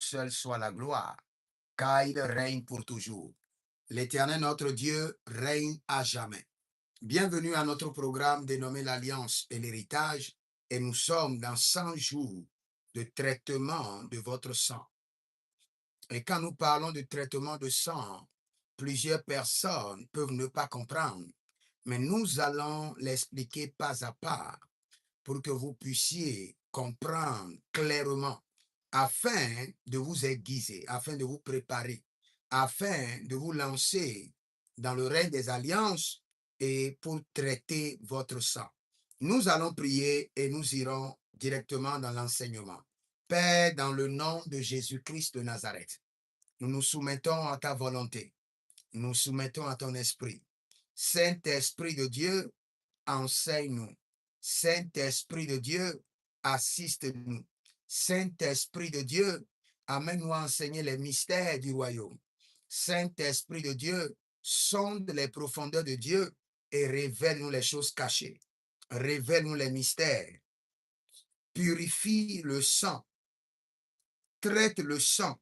seul soit la gloire, car il règne pour toujours. L'Éternel, notre Dieu, règne à jamais. Bienvenue à notre programme dénommé l'Alliance et l'Héritage, et nous sommes dans 100 jours de traitement de votre sang. Et quand nous parlons de traitement de sang, plusieurs personnes peuvent ne pas comprendre, mais nous allons l'expliquer pas à pas pour que vous puissiez comprendre clairement, afin de vous aiguiser, afin de vous préparer, afin de vous lancer dans le règne des alliances et pour traiter votre sang. Nous allons prier et nous irons directement dans l'enseignement. Père, dans le nom de Jésus-Christ de Nazareth, nous nous soumettons à ta volonté. Nous nous soumettons à ton esprit. Saint-Esprit de Dieu, enseigne-nous. Saint-Esprit de Dieu, assiste-nous. Saint-Esprit de Dieu, amène-nous à enseigner les mystères du royaume. Saint-Esprit de Dieu, sonde les profondeurs de Dieu et révèle-nous les choses cachées. Révèle-nous les mystères. Purifie le sang. Traite le sang.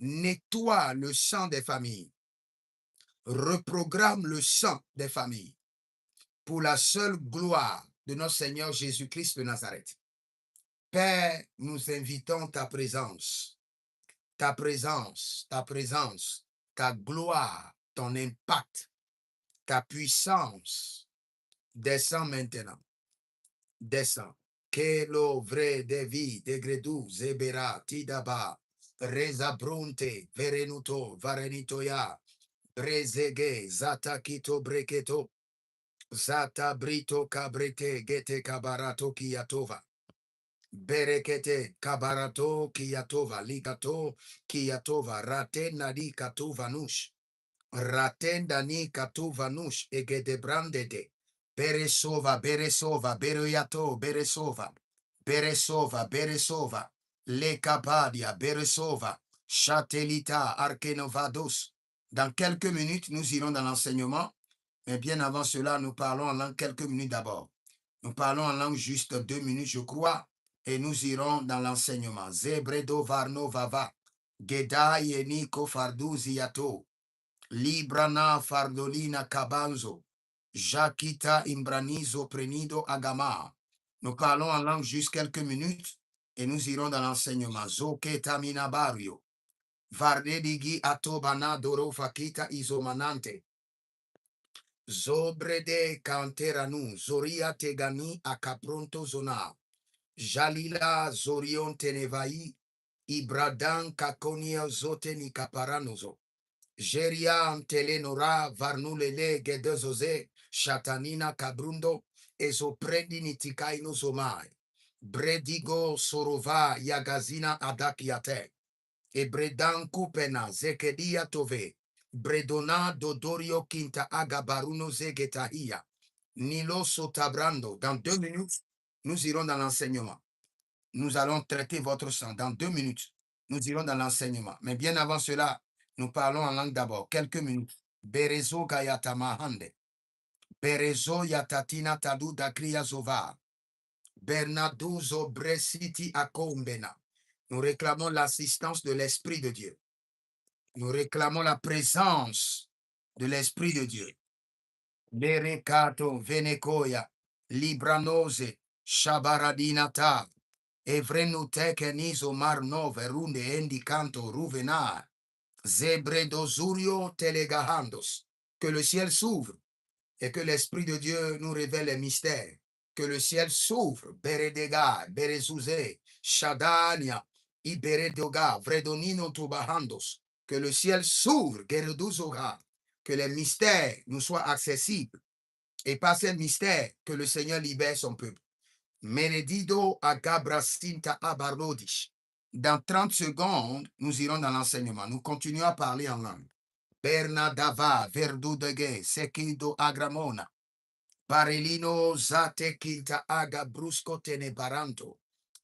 Nettoie le sang des familles. Reprogramme le sang des familles pour la seule gloire de notre Seigneur Jésus-Christ de Nazareth. Père, nous invitons ta présence, ta présence, ta présence, ta gloire, ton impact, ta puissance. Descends maintenant. Descends. Kelo vre devi degredu zebera tidaba rezabronte verenuto varenitoya rezege zatakito breketo zata brito kabrete gete kabarato kiyatova berekete kabarato kiyatova ligato kiyatova ratena di katova nush ratenda ni katova nush egede brandede beresova beresova bereyato beresova beresova beresova le kabadia beresova chatelita arkenovados. Dans quelques minutes nous irons dans l'enseignement. Mais bien avant cela, nous parlons en langue quelques minutes d'abord. Nous parlons en langue juste 2 minutes, je crois, et nous irons dans l'enseignement. Zebredo varno vava, geda yeniko farduzi yato, librana fardolina cabanzo, jakita imbranizo prenido agama. Nous parlons en langue juste quelques minutes, et nous irons dans l'enseignement. Zoketa minabario, vardedigi atobana doro fakita isomanante. Zobrede canteranu, zoria tegani acapronto zona, jalila zorion tenevai, ibradan kakonia zoteni caparanozo, jeria telenora varnulele gedezoze, shatanina cabrundo, ezoprendini tikaino zomai, bredigo sorova yagazina adakiate, ebredan kupena zekedia tove, Bredona Dodorio Quinta Agabaruno Zegetahia. Nilo Sotabrando. Dans 2 minutes, nous irons dans l'enseignement. Nous allons traiter votre sang. Dans 2 minutes, nous irons dans l'enseignement. Mais bien avant cela, nous parlons en langue d'abord. Quelques minutes. Berezo Gayata Mahande. Berezo Yatatina Tadu Dakria Zova. Bernaduzo Bresiti Akombena. Nous réclamons l'assistance de l'Esprit de Dieu. Nous réclamons la présence de l'Esprit de Dieu. Berecato venecoia, libranose, shabaradinata, evrenuteke niso marnove runde endicanto ruvenar, zebredozurio telegahandos. Que le ciel s'ouvre et que l'Esprit de Dieu nous révèle les mystères. Que le ciel s'ouvre, beredega, berezouze, shadania, iberedoga, vredonino tubahandos. Que le ciel s'ouvre, gereduzoga, que les mystères nous soient accessibles. Et par ces mystères, que le Seigneur libère son peuple. Menedido agabrasinta abarodish. Dans 30 secondes, nous irons dans l'enseignement. Nous continuons à parler en langue. Bernadava, verdudege, sekido agramona. Parelino zate kilta aga brusco tenebaranto.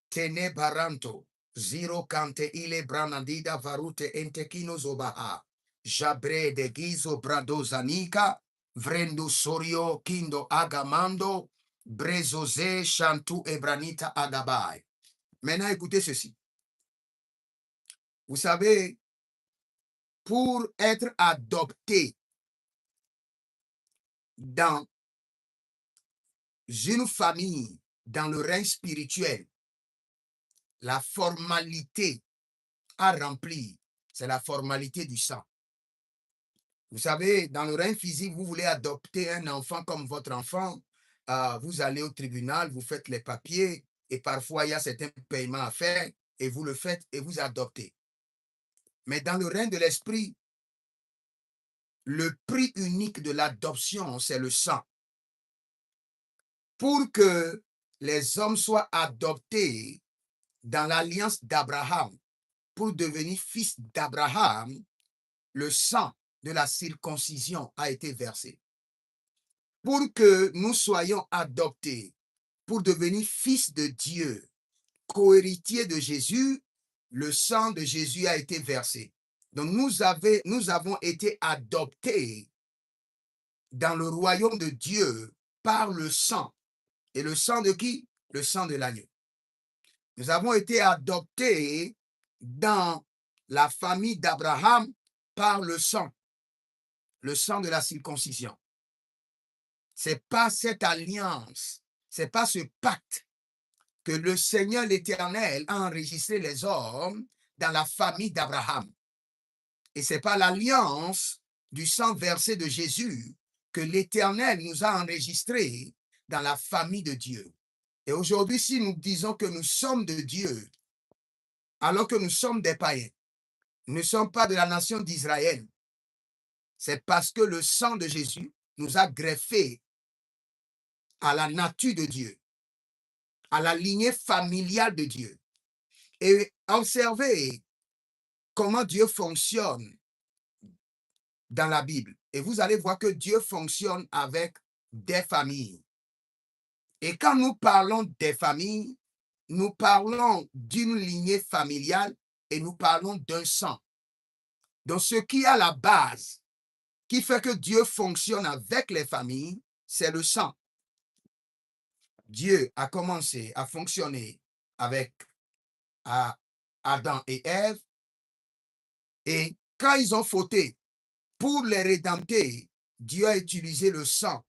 Tenebaranto. Zero cante ile branadida varute entekino zobaha. Jabre de gizo bradozanika. Vrendu sorio kindo agamando. Brezoze chantu ebranita agabai. Maintenant, écoutez ceci. Vous savez, pour être adopté dans une famille, dans le règne spirituel, la formalité à remplir, c'est la formalité du sang. Vous savez, dans le règne physique, vous voulez adopter un enfant comme votre enfant, vous allez au tribunal, vous faites les papiers, et parfois il y a certains paiements à faire, et vous le faites et vous adoptez. Mais dans le règne de l'esprit, le prix unique de l'adoption, c'est le sang. Pour que les hommes soient adoptés dans l'alliance d'Abraham, pour devenir fils d'Abraham, le sang de la circoncision a été versé. Pour que nous soyons adoptés, pour devenir fils de Dieu, co-héritiers de Jésus, le sang de Jésus a été versé. Donc nous avons été adoptés dans le royaume de Dieu par le sang. Et le sang de qui? Le sang de l'agneau. Nous avons été adoptés dans la famille d'Abraham par le sang de la circoncision. C'est pas cette alliance, c'est pas ce pacte que le Seigneur l'Éternel a enregistré les hommes dans la famille d'Abraham. Et c'est pas l'alliance du sang versé de Jésus que l'Éternel nous a enregistré dans la famille de Dieu. Et aujourd'hui, si nous disons que nous sommes de Dieu, alors que nous sommes des païens, nous ne sommes pas de la nation d'Israël, c'est parce que le sang de Jésus nous a greffés à la nature de Dieu, à la lignée familiale de Dieu. Et observez comment Dieu fonctionne dans la Bible. Et vous allez voir que Dieu fonctionne avec des familles. Et quand nous parlons des familles, nous parlons d'une lignée familiale et nous parlons d'un sang. Donc, ce qui est à la base, qui fait que Dieu fonctionne avec les familles, c'est le sang. Dieu a commencé à fonctionner avec Adam et Ève. Et quand ils ont fauté, pour les rédempter, Dieu a utilisé le sang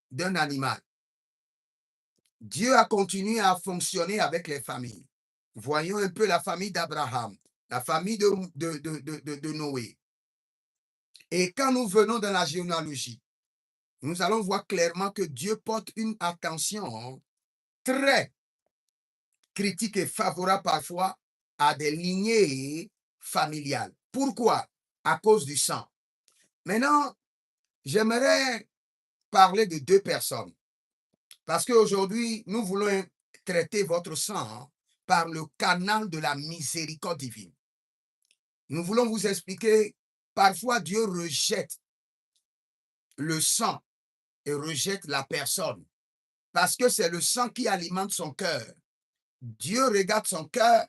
d'un animal. Dieu a continué à fonctionner avec les familles. Voyons un peu la famille d'Abraham, la famille de Noé. Et quand nous venons dans la généalogie, nous allons voir clairement que Dieu porte une attention très critique et favorable parfois à des lignées familiales. Pourquoi? À cause du sang. Maintenant, j'aimerais parler de deux personnes. Parce qu'aujourd'hui, nous voulons traiter votre sang par le canal de la miséricorde divine. Nous voulons vous expliquer, parfois Dieu rejette le sang et rejette la personne. Parce que c'est le sang qui alimente son cœur. Dieu regarde son cœur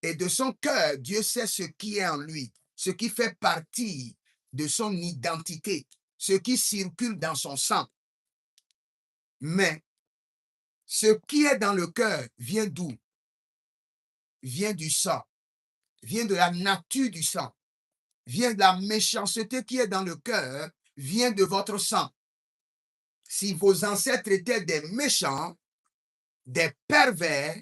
et de son cœur, Dieu sait ce qui est en lui, ce qui fait partie de son identité, ce qui circule dans son sang. Mais ce qui est dans le cœur vient d'où? Vient du sang, vient de la nature du sang, vient de la méchanceté qui est dans le cœur, vient de votre sang. Si vos ancêtres étaient des méchants, des pervers,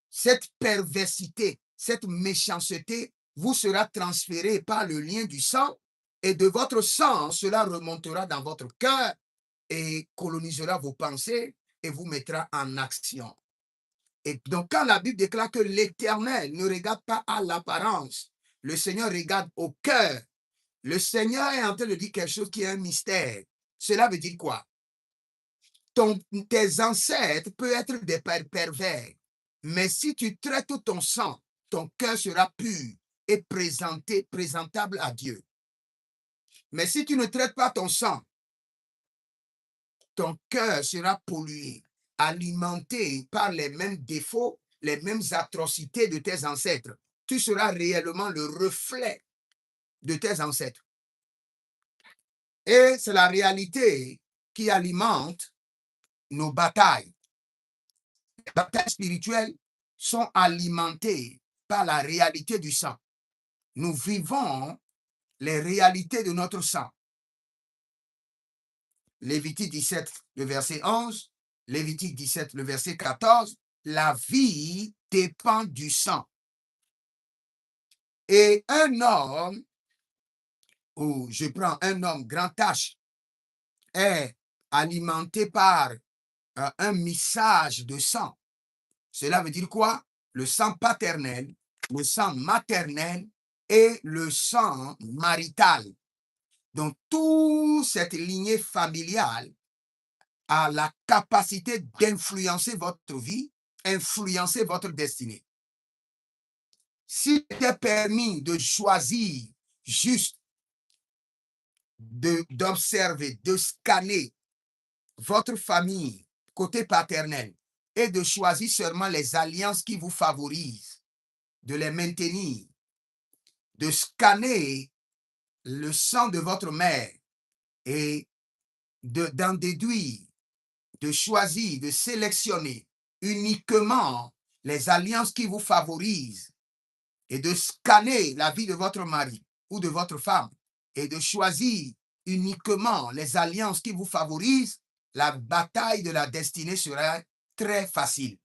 cette perversité, cette méchanceté vous sera transférée par le lien du sang et de votre sang, cela remontera dans votre cœur et colonisera vos pensées et vous mettra en action. Et donc, quand la Bible déclare que l'Éternel ne regarde pas à l'apparence, le Seigneur regarde au cœur. Le Seigneur est en train de dire quelque chose qui est un mystère. Cela veut dire quoi? Tes ancêtres peuvent être des pervers, mais si tu traites ton sang, ton cœur sera pur et présentable à Dieu. Mais si tu ne traites pas ton sang, ton cœur sera pollué, alimenté par les mêmes défauts, les mêmes atrocités de tes ancêtres. Tu seras réellement le reflet de tes ancêtres. Et c'est la réalité qui alimente nos batailles. Les batailles spirituelles sont alimentés par la réalité du sang. Nous vivons les réalités de notre sang. Lévitique 17, le verset 11, Lévitique 17, le verset 14, la vie dépend du sang. Et un homme, ou je prends un homme grand H, est alimenté par un message de sang. Cela veut dire quoi? Le sang paternel, le sang maternel et le sang marital. Donc, toute cette lignée familiale a la capacité d'influencer votre vie, influencer votre destinée. S'il était permis de choisir juste d'observer, de scanner votre famille côté paternel et de choisir seulement les alliances qui vous favorisent, de les maintenir, de scanner le sang de votre mère et d'en déduire, de choisir, de sélectionner uniquement les alliances qui vous favorisent et de scanner la vie de votre mari ou de votre femme et de choisir uniquement les alliances qui vous favorisent, la bataille de la destinée sera très facile.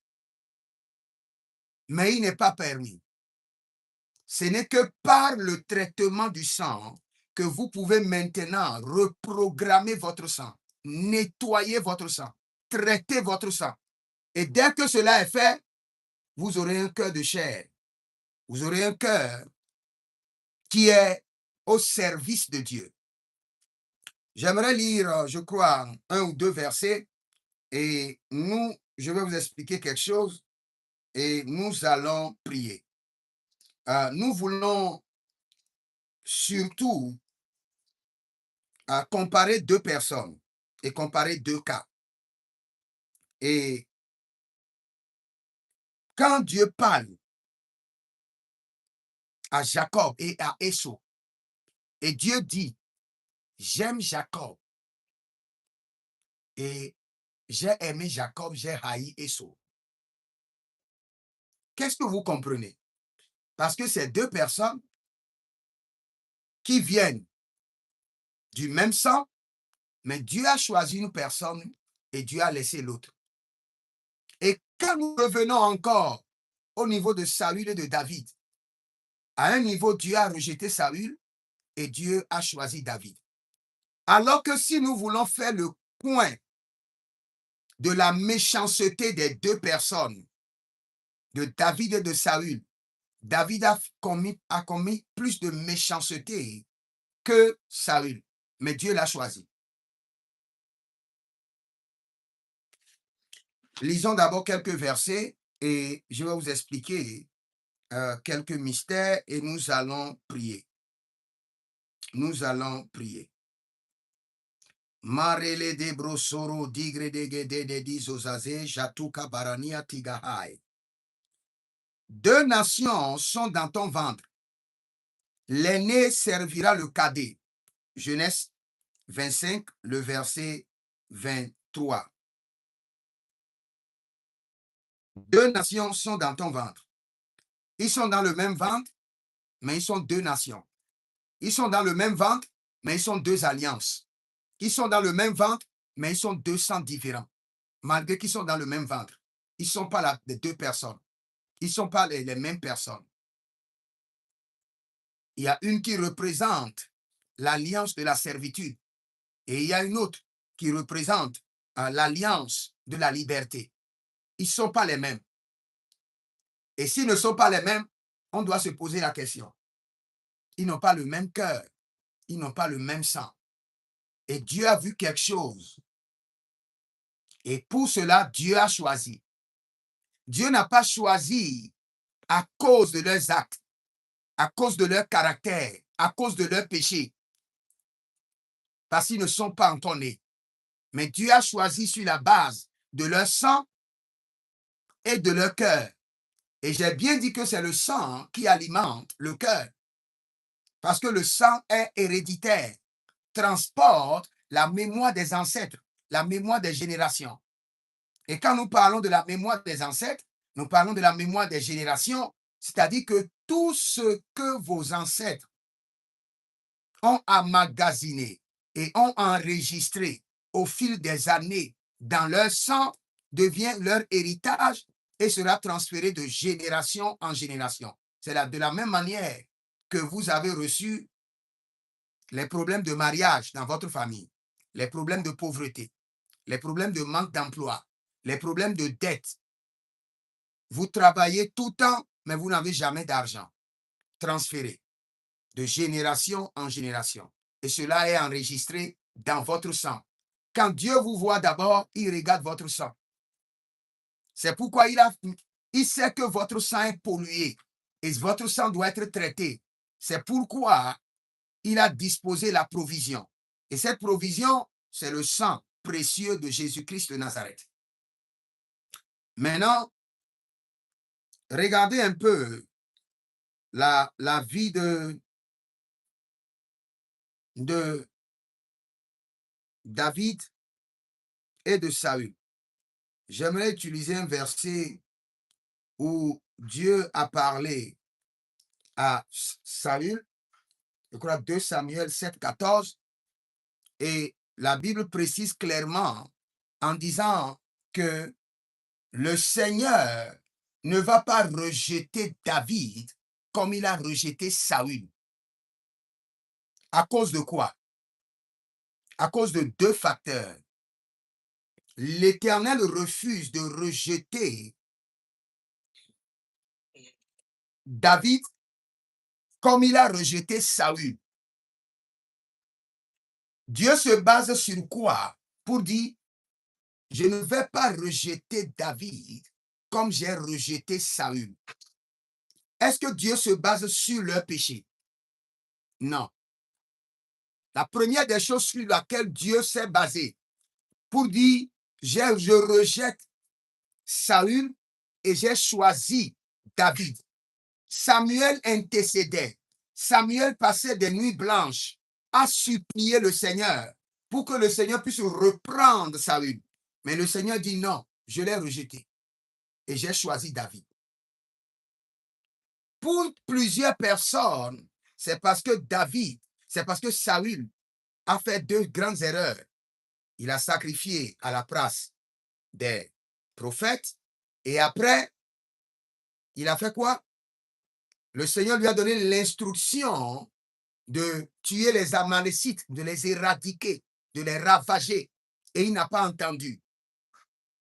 Mais il n'est pas permis. Ce n'est que par le traitement du sang que vous pouvez maintenant reprogrammer votre sang, nettoyer votre sang, traiter votre sang. Et dès que cela est fait, vous aurez un cœur de chair. Vous aurez un cœur qui est au service de Dieu. J'aimerais lire, je crois, un ou deux versets et je vais vous expliquer quelque chose et nous allons prier. Nous voulons surtout comparer deux personnes et comparer deux cas. Et quand Dieu parle à Jacob et à Esau, et Dieu dit, j'aime Jacob et j'ai aimé Jacob, j'ai haï Esau. Qu'est-ce que vous comprenez? Parce que c'est deux personnes qui viennent du même sang, mais Dieu a choisi une personne et Dieu a laissé l'autre. Et quand nous revenons encore au niveau de Saül et de David, à un niveau, Dieu a rejeté Saül et Dieu a choisi David. Alors que si nous voulons faire le point de la méchanceté des deux personnes, de David et de Saül, David a commis plus de méchanceté que Saül, mais Dieu l'a choisi. Lisons d'abord quelques versets et je vais vous expliquer quelques mystères et nous allons prier. Nous allons prier. Marele de brosoro digre de gede de dizozaze jatuka barania tigahai. Deux nations sont dans ton ventre. L'aîné servira le cadet. Genèse 25, le verset 23. Deux nations sont dans ton ventre. Ils sont dans le même ventre, mais ils sont deux nations. Ils sont dans le même ventre, mais ils sont deux alliances. Ils sont dans le même ventre, mais ils sont deux sangs différents. Malgré qu'ils sont dans le même ventre, ils ne sont pas les deux personnes. Ils ne sont pas les mêmes personnes. Il y a une qui représente l'alliance de la servitude et il y a une autre qui représente l'alliance de la liberté. Ils ne sont pas les mêmes. Et s'ils ne sont pas les mêmes, on doit se poser la question. Ils n'ont pas le même cœur. Ils n'ont pas le même sang. Et Dieu a vu quelque chose. Et pour cela, Dieu a choisi. Dieu n'a pas choisi à cause de leurs actes, à cause de leur caractère, à cause de leur péché. Parce qu'ils ne sont pas en ton nez. Mais Dieu a choisi sur la base de leur sang et de leur cœur. Et j'ai bien dit que c'est le sang qui alimente le cœur. Parce que le sang est héréditaire, transporte la mémoire des ancêtres, la mémoire des générations. Et quand nous parlons de la mémoire des ancêtres, Nous parlons de la mémoire des générations, c'est-à-dire que tout ce que vos ancêtres ont emmagasiné et ont enregistré au fil des années dans leur sang devient leur héritage et sera transféré de génération en génération. C'est de la même manière que vous avez reçu les problèmes de mariage dans votre famille, les problèmes de pauvreté, les problèmes de manque d'emploi, les problèmes de dette. Vous travaillez tout le temps, mais vous n'avez jamais d'argent transféré de génération en génération. Et cela est enregistré dans votre sang. Quand Dieu vous voit d'abord, il regarde votre sang. C'est pourquoi il sait que votre sang est pollué et votre sang doit être traité. C'est pourquoi il a disposé la provision. Et cette provision, c'est le sang précieux de Jésus-Christ de Nazareth. Maintenant, regardez un peu la vie de David et de Saül. J'aimerais utiliser un verset où Dieu a parlé à Saül, je crois 2 Samuel 7, 14, et la Bible précise clairement en disant que le Seigneur ne va pas rejeter David comme il a rejeté Saül. À cause de quoi? À cause de deux facteurs. L'Éternel refuse de rejeter David comme il a rejeté Saül. Dieu se base sur quoi pour dire, je ne vais pas rejeter David comme j'ai rejeté Saül. Est-ce que Dieu se base sur leur péché? Non. La première des choses sur laquelle Dieu s'est basé pour dire, je rejette Saül et j'ai choisi David. Samuel intercédait. Samuel passait des nuits blanches à supplier le Seigneur pour que le Seigneur puisse reprendre Saül. Mais le Seigneur dit non, je l'ai rejeté et j'ai choisi David. Pour plusieurs personnes, c'est parce que Saül a fait deux grandes erreurs. Il a sacrifié à la place des prophètes et après, il a fait quoi? Le Seigneur lui a donné l'instruction de tuer les Amalécites, de les éradiquer, de les ravager. Et il n'a pas entendu.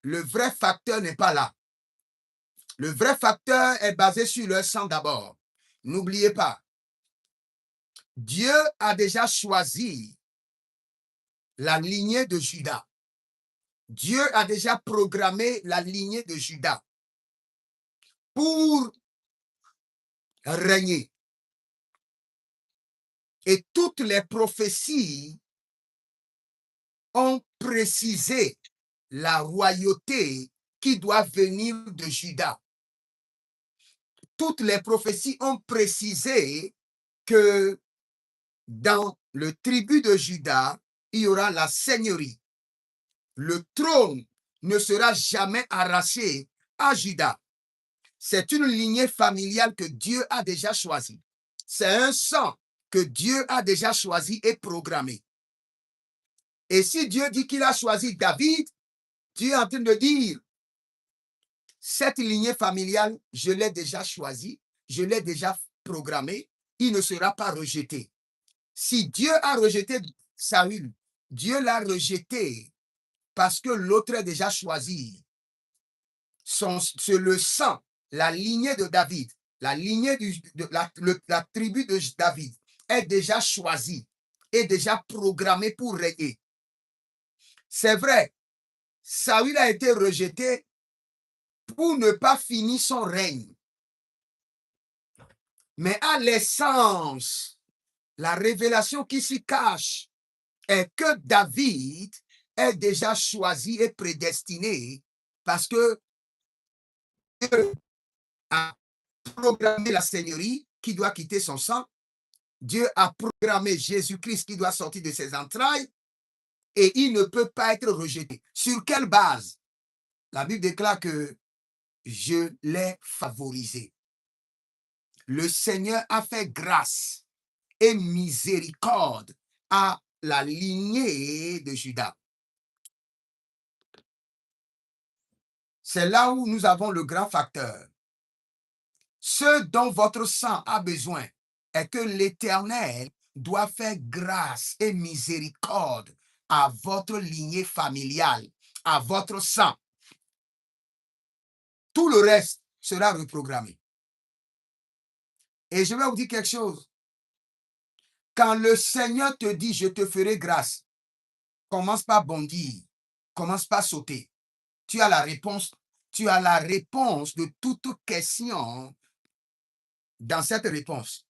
Le vrai facteur n'est pas là. Le vrai facteur est basé sur leur sang d'abord. N'oubliez pas, Dieu a déjà choisi la lignée de Juda. Dieu a déjà programmé la lignée de Juda pour régner. Et toutes les prophéties ont précisé la royauté qui doit venir de Juda. Toutes les prophéties ont précisé que dans le tribu de Juda, il y aura la seigneurie. Le trône ne sera jamais arraché à Juda. C'est une lignée familiale que Dieu a déjà choisie. C'est un sang que Dieu a déjà choisi et programmé. Et si Dieu dit qu'il a choisi David, Dieu est en train de dire, cette lignée familiale, je l'ai déjà choisie, je l'ai déjà programmée, il ne sera pas rejeté. Si Dieu a rejeté Saül, Dieu l'a rejeté parce que l'autre est déjà choisi. C'est le sang, la lignée de David, la lignée de la tribu de David est déjà choisie, est déjà programmée pour régner. C'est vrai, Saül a été rejeté pour ne pas finir son règne. Mais à l'essence, la révélation qui s'y cache est que David est déjà choisi et prédestiné parce que Dieu a programmé la seigneurie qui doit quitter son sang. Dieu a programmé Jésus-Christ qui doit sortir de ses entrailles et il ne peut pas être rejeté. Sur quelle base? La Bible déclare que je l'ai favorisé. Le Seigneur a fait grâce et miséricorde à la lignée de Judas. C'est là où nous avons le grand facteur. Ce dont votre sang a besoin est que l'Éternel doit faire grâce et miséricorde à votre lignée familiale, à votre sang. Tout le reste sera reprogrammé. Et je vais vous dire quelque chose. Quand le Seigneur te dit, je te ferai grâce, commence pas à bondir, commence pas à sauter. Tu as la réponse de toute question dans cette réponse.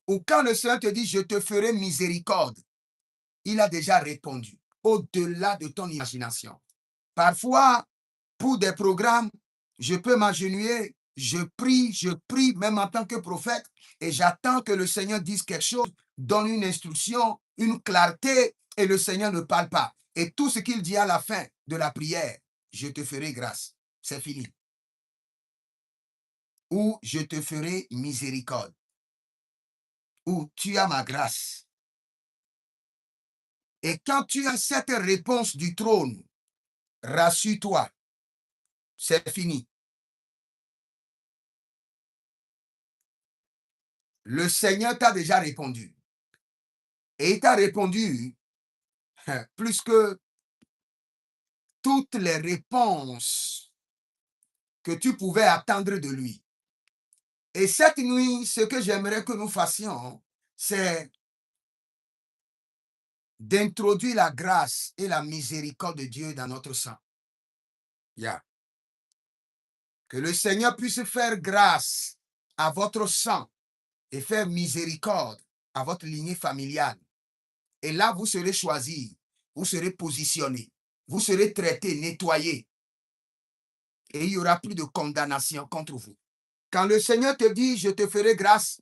Ou quand le Seigneur te dit, je te ferai miséricorde, il a déjà répondu au-delà de ton imagination. Parfois, pour des programmes, je peux m'agenouiller, je prie même en tant que prophète et j'attends que le Seigneur dise quelque chose, donne une instruction, une clarté et le Seigneur ne parle pas. Et tout ce qu'il dit à la fin de la prière, je te ferai grâce. C'est fini. Ou je te ferai miséricorde. Ou tu as ma grâce. Et quand tu as cette réponse du trône, rassure-toi, c'est fini. Le Seigneur t'a déjà répondu. Et il t'a répondu plus que toutes les réponses que tu pouvais attendre de lui. Et cette nuit, ce que j'aimerais que nous fassions, c'est d'introduire la grâce et la miséricorde de Dieu dans notre sang. Que le Seigneur puisse faire grâce à votre sang et faire miséricorde à votre lignée familiale. Et là, vous serez choisis, vous serez positionnés, vous serez traités, nettoyés. Et il n'y aura plus de condamnation contre vous. Quand le Seigneur te dit, je te ferai grâce,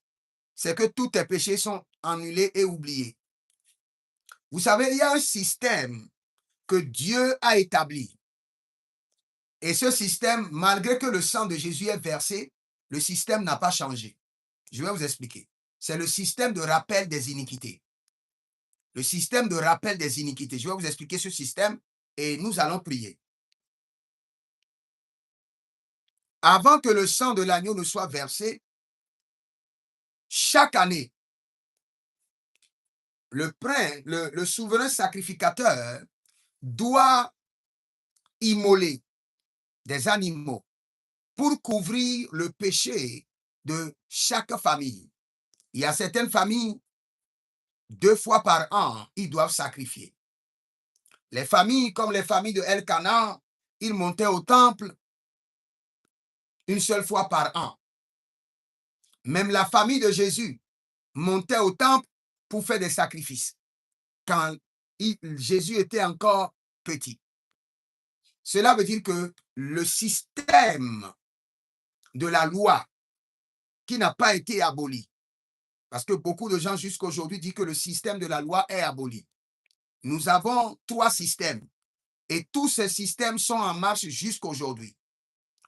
c'est que tous tes péchés sont annulés et oubliés. Vous savez, il y a un système que Dieu a établi. Et ce système, malgré que le sang de Jésus est versé, le système n'a pas changé. Je vais vous expliquer. C'est le système de rappel des iniquités. Le système de rappel des iniquités. Je vais vous expliquer ce système et nous allons prier. Avant que le sang de l'agneau ne soit versé, chaque année, le souverain sacrificateur doit immoler des animaux pour couvrir le péché de chaque famille. Il y a certaines familles, 2 fois par an, ils doivent sacrifier. Les familles comme les familles de Elkanah, ils montaient au temple une seule fois par an. Même la famille de Jésus montait au temple pour faire des sacrifices quand Jésus était encore petit. Cela veut dire que le système de la loi qui n'a pas été aboli, parce que beaucoup de gens jusqu'à aujourd'hui disent que le système de la loi est aboli. Nous avons 3 systèmes et tous ces systèmes sont en marche jusqu'à aujourd'hui.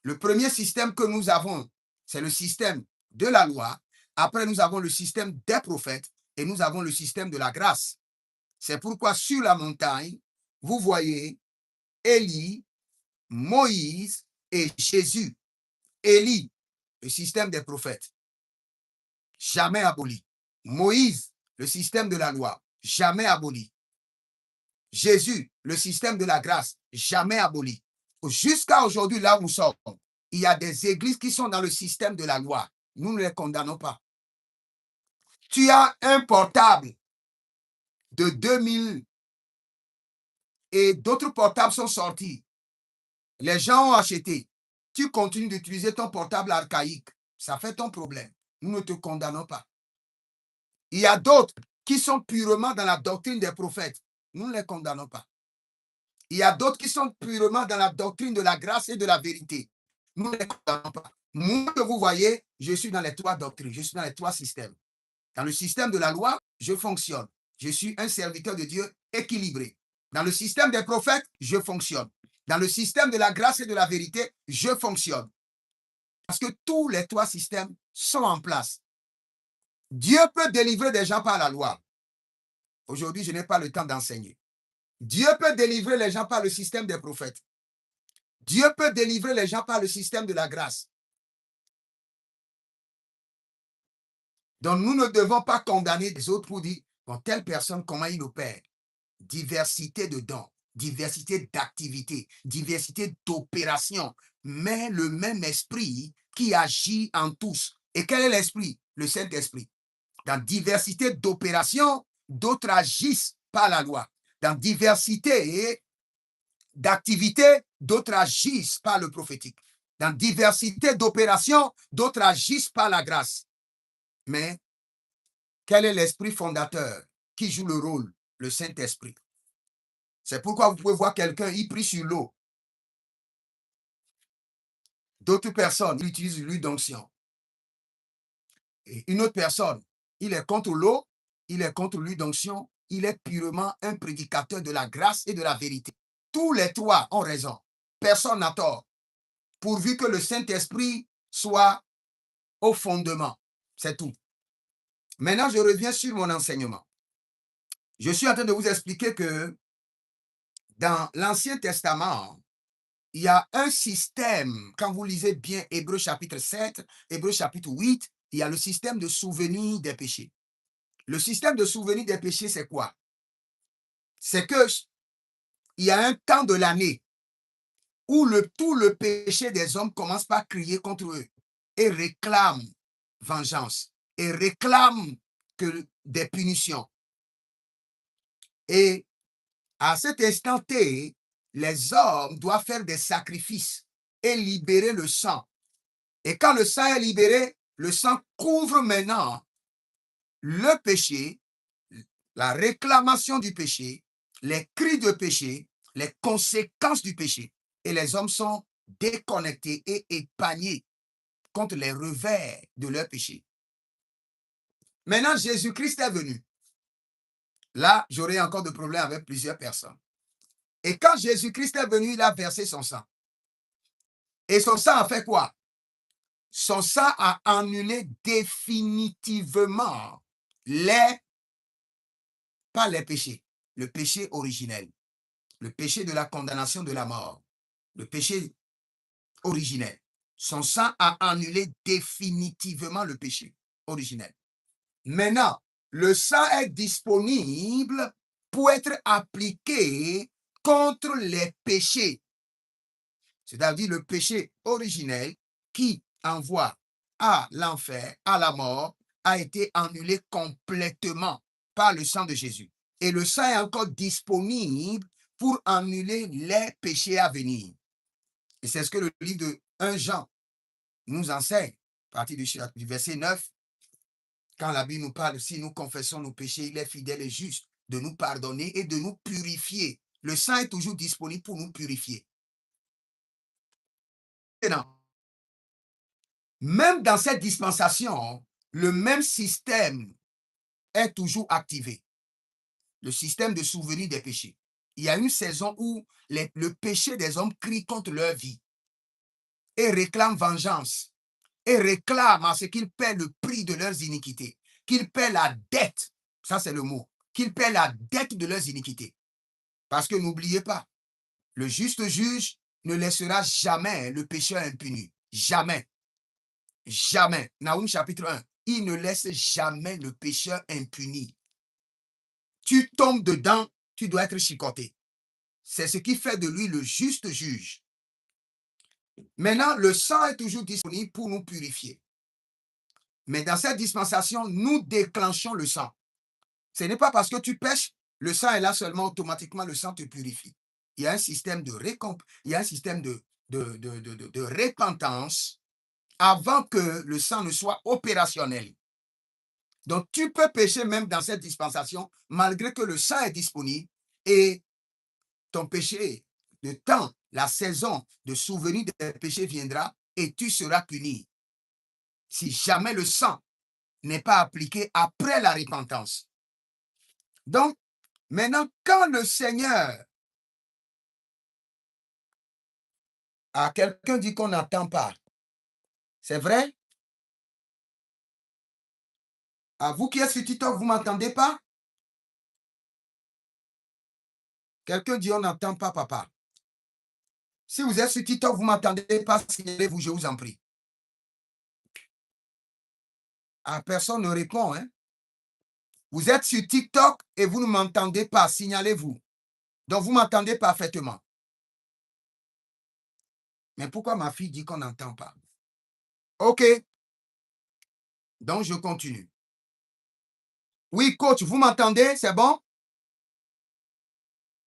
Le premier système que nous avons, c'est le système de la loi. Après, nous avons le système des prophètes et nous avons le système de la grâce. C'est pourquoi sur la montagne, vous voyez Élie, Moïse et Jésus. Élie, le système des prophètes, jamais aboli. Moïse, le système de la loi, jamais aboli. Jésus, le système de la grâce, jamais aboli. Jusqu'à aujourd'hui, là où nous sommes, il y a des églises qui sont dans le système de la loi. Nous ne les condamnons pas. Tu as un portable de 2000 et d'autres portables sont sortis. Les gens ont acheté. Tu continues d'utiliser ton portable archaïque. Ça fait ton problème. Nous ne te condamnons pas. Il y a d'autres qui sont purement dans la doctrine des prophètes. Nous ne les condamnons pas. Il y a d'autres qui sont purement dans la doctrine de la grâce et de la vérité. Nous ne les condamnons pas. Moi que vous voyez, je suis dans les 3 doctrines, je suis dans les 3 systèmes. Dans le système de la loi, je fonctionne. Je suis un serviteur de Dieu équilibré. Dans le système des prophètes, je fonctionne. Dans le système de la grâce et de la vérité, je fonctionne. Parce que tous les trois systèmes sont en place. Dieu peut délivrer des gens par la loi. Aujourd'hui, je n'ai pas le temps d'enseigner. Dieu peut délivrer les gens par le système des prophètes. Dieu peut délivrer les gens par le système de la grâce. Donc, nous ne devons pas condamner les autres pour dire, bon, telle personne, comment il opère. Diversité de dons, diversité d'activités, diversité d'opérations, mais le même esprit qui agit en tous. Et quel est l'esprit? Le Saint-Esprit. Dans diversité d'opérations, d'autres agissent par la loi. Dans diversité d'activités, d'autres agissent par le prophétique. Dans diversité d'opérations, d'autres agissent par la grâce. Mais quel est l'esprit fondateur qui joue le rôle? Le Saint-Esprit. C'est pourquoi vous pouvez voir quelqu'un, il prie sur l'eau. D'autres personnes, ils utilisent l'huile d'onction. Et une autre personne, il est contre l'eau, il est contre l'huile d'onction, il est purement un prédicateur de la grâce et de la vérité. Tous les trois ont raison. Personne n'a tort. Pourvu que le Saint-Esprit soit au fondement. C'est tout. Maintenant, je reviens sur mon enseignement. Je suis en train de vous expliquer que dans l'Ancien Testament, il y a un système, quand vous lisez bien Hébreux chapitre 7, Hébreux chapitre 8, il y a le système de souvenir des péchés. Le système de souvenir des péchés, c'est quoi? C'est que il y a un temps de l'année où tout le péché des hommes commence par crier contre eux et réclame vengeance et réclame des punitions. Et à cet instant T, les hommes doivent faire des sacrifices et libérer le sang. Et quand le sang est libéré, le sang couvre maintenant le péché, la réclamation du péché, les cris de péché, les conséquences du péché. Et les hommes sont déconnectés et épargnés contre les revers de leur péché. Maintenant, Jésus-Christ est venu. Là, j'aurai encore de problèmes avec plusieurs personnes. Et quand Jésus-Christ est venu, il a versé son sang. Et son sang a fait quoi? Son sang a annulé définitivement pas les péchés, le péché originel, le péché de la condamnation de la mort, le péché originel. Son sang a annulé définitivement le péché originel. Maintenant, le sang est disponible pour être appliqué contre les péchés, c'est-à-dire le péché originel qui envoie à l'enfer, à la mort, a été annulé complètement par le sang de Jésus. Et le sang est encore disponible pour annuler les péchés à venir. Et c'est ce que le livre de 1 Jean nous enseigne, à partir du verset 9, quand la Bible nous parle, si nous confessons nos péchés, il est fidèle et juste de nous pardonner et de nous purifier. Le sang est toujours disponible pour nous purifier. Même dans cette dispensation, le même système est toujours activé. Le système de souvenir des péchés. Il y a une saison où le péché des hommes crie contre leur vie et réclame vengeance et réclame à ce qu'ils paient le prix de leurs iniquités, qu'ils paient la dette, ça c'est le mot, qu'ils paient la dette de leurs iniquités. Parce que n'oubliez pas, le juste juge ne laissera jamais le pécheur impuni. Jamais. Jamais. Naoum chapitre 1. Il ne laisse jamais le pécheur impuni. Tu tombes dedans, tu dois être chicoté. C'est ce qui fait de lui le juste juge. Maintenant, le sang est toujours disponible pour nous purifier. Mais dans cette dispensation, nous déclenchons le sang. Ce n'est pas parce que tu pèches, le sang est là seulement automatiquement, le sang te purifie. Il y a un système de il y a un système de repentance avant que le sang ne soit opérationnel. Donc, tu peux pécher même dans cette dispensation, malgré que le sang est disponible et ton péché, le temps, la saison de souvenir des péchés viendra et tu seras puni. Si jamais le sang n'est pas appliqué après la repentance. Donc, maintenant, quand le Seigneur à quelqu'un dit qu'on n'attend pas, C'est vrai? À vous qui êtes sur TikTok, vous ne m'entendez pas? Quelqu'un dit on n'entend pas, papa. Si vous êtes sur TikTok, vous ne m'entendez pas, signalez-vous, je vous en prie. Ah, personne ne répond. Hein? Vous êtes sur TikTok et vous ne m'entendez pas, signalez-vous. Donc, vous m'entendez parfaitement. Mais pourquoi ma fille dit qu'on n'entend pas? OK. Donc, je continue. Oui, coach, vous m'entendez? C'est bon?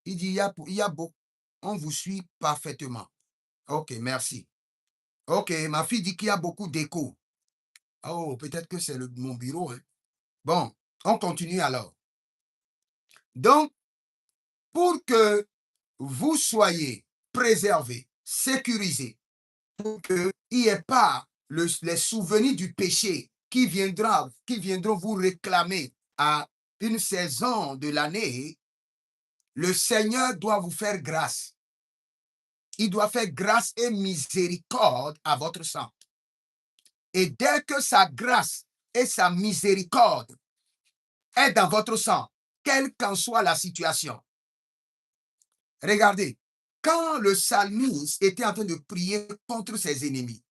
Il dit, il y a beaucoup. On vous suit parfaitement. OK, merci. OK, ma fille dit qu'il y a beaucoup d'écho. Oh, peut-être que c'est mon bureau. Hein? Bon, on continue alors. Donc, pour que vous soyez préservés, sécurisés, pour qu'il n'y ait pas les souvenirs du péché qui viendront vous réclamer à une saison de l'année, le Seigneur doit vous faire grâce. Il doit faire grâce et miséricorde à votre sang. Et dès que sa grâce et sa miséricorde est dans votre sang, quelle qu'en soit la situation. Regardez, quand le psalmiste était en train de prier contre ses ennemis,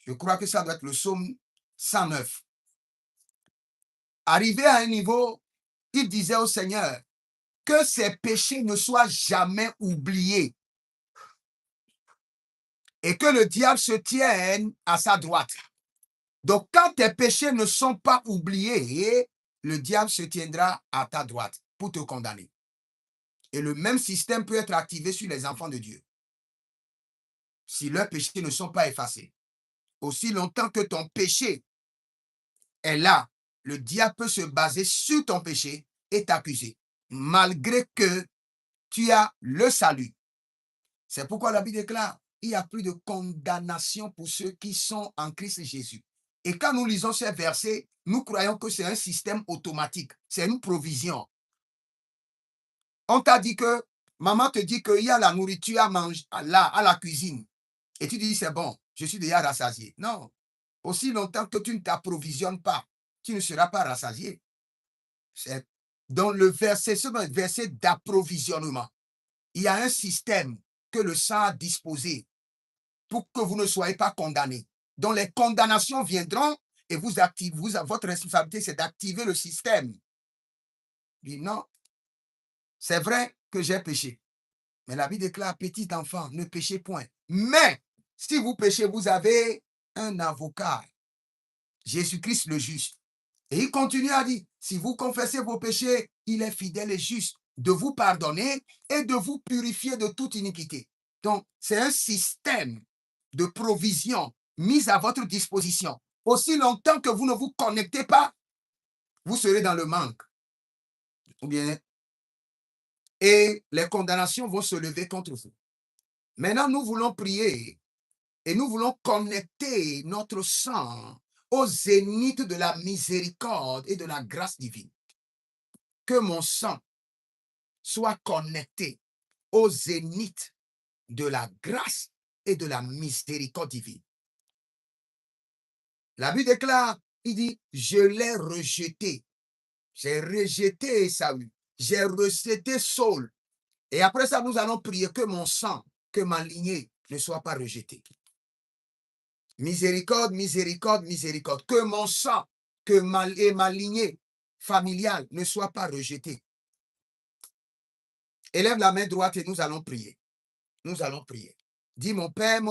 je crois que ça doit être le psaume 109, arrivé à un niveau, il disait au Seigneur que ses péchés ne soient jamais oubliés et que le diable se tienne à sa droite. Donc, quand tes péchés ne sont pas oubliés, le diable se tiendra à ta droite pour te condamner. Et le même système peut être activé sur les enfants de Dieu. Si leurs péchés ne sont pas effacés. Aussi longtemps que ton péché est là, le diable peut se baser sur ton péché et t'accuser, malgré que tu as le salut. C'est pourquoi la Bible déclare, il n'y a plus de condamnation pour ceux qui sont en Christ Jésus. Et quand nous lisons ces versets, nous croyons que c'est un système automatique, c'est une provision. On t'a dit que, maman te dit qu'il y a la nourriture à manger à la cuisine. Et tu dis, c'est bon, je suis déjà rassasié. Non. Aussi longtemps que tu ne t'approvisionnes pas, tu ne seras pas rassasié. C'est dans le verset, c'est un verset d'approvisionnement. Il y a un système que le sang a disposé pour que vous ne soyez pas condamnés. Donc les condamnations viendront et votre responsabilité, c'est d'activer le système. Il dit non, c'est vrai que j'ai péché. Mais la Bible déclare, petit enfant, ne péchez point. Mais si vous péchez, vous avez un avocat, Jésus-Christ le juste. Et il continue à dire, si vous confessez vos péchés, il est fidèle et juste de vous pardonner et de vous purifier de toute iniquité. Donc, c'est un système de provision mis à votre disposition. Aussi longtemps que vous ne vous connectez pas, vous serez dans le manque. Ou bien, et les condamnations vont se lever contre vous. Maintenant, nous voulons prier et nous voulons connecter notre sang au zénith de la miséricorde et de la grâce divine. Que mon sang soit connecté au zénith de la grâce et de la miséricorde divine. La Bible déclare, il dit, je l'ai rejeté. J'ai rejeté Saül. J'ai rejeté Saul. Et après ça, nous allons prier que mon sang, que ma lignée ne soit pas rejetée. Miséricorde, miséricorde, miséricorde. Que mon sang, que ma lignée familiale ne soit pas rejetée. Élève la main droite et nous allons prier. Nous allons prier. Dis mon Père,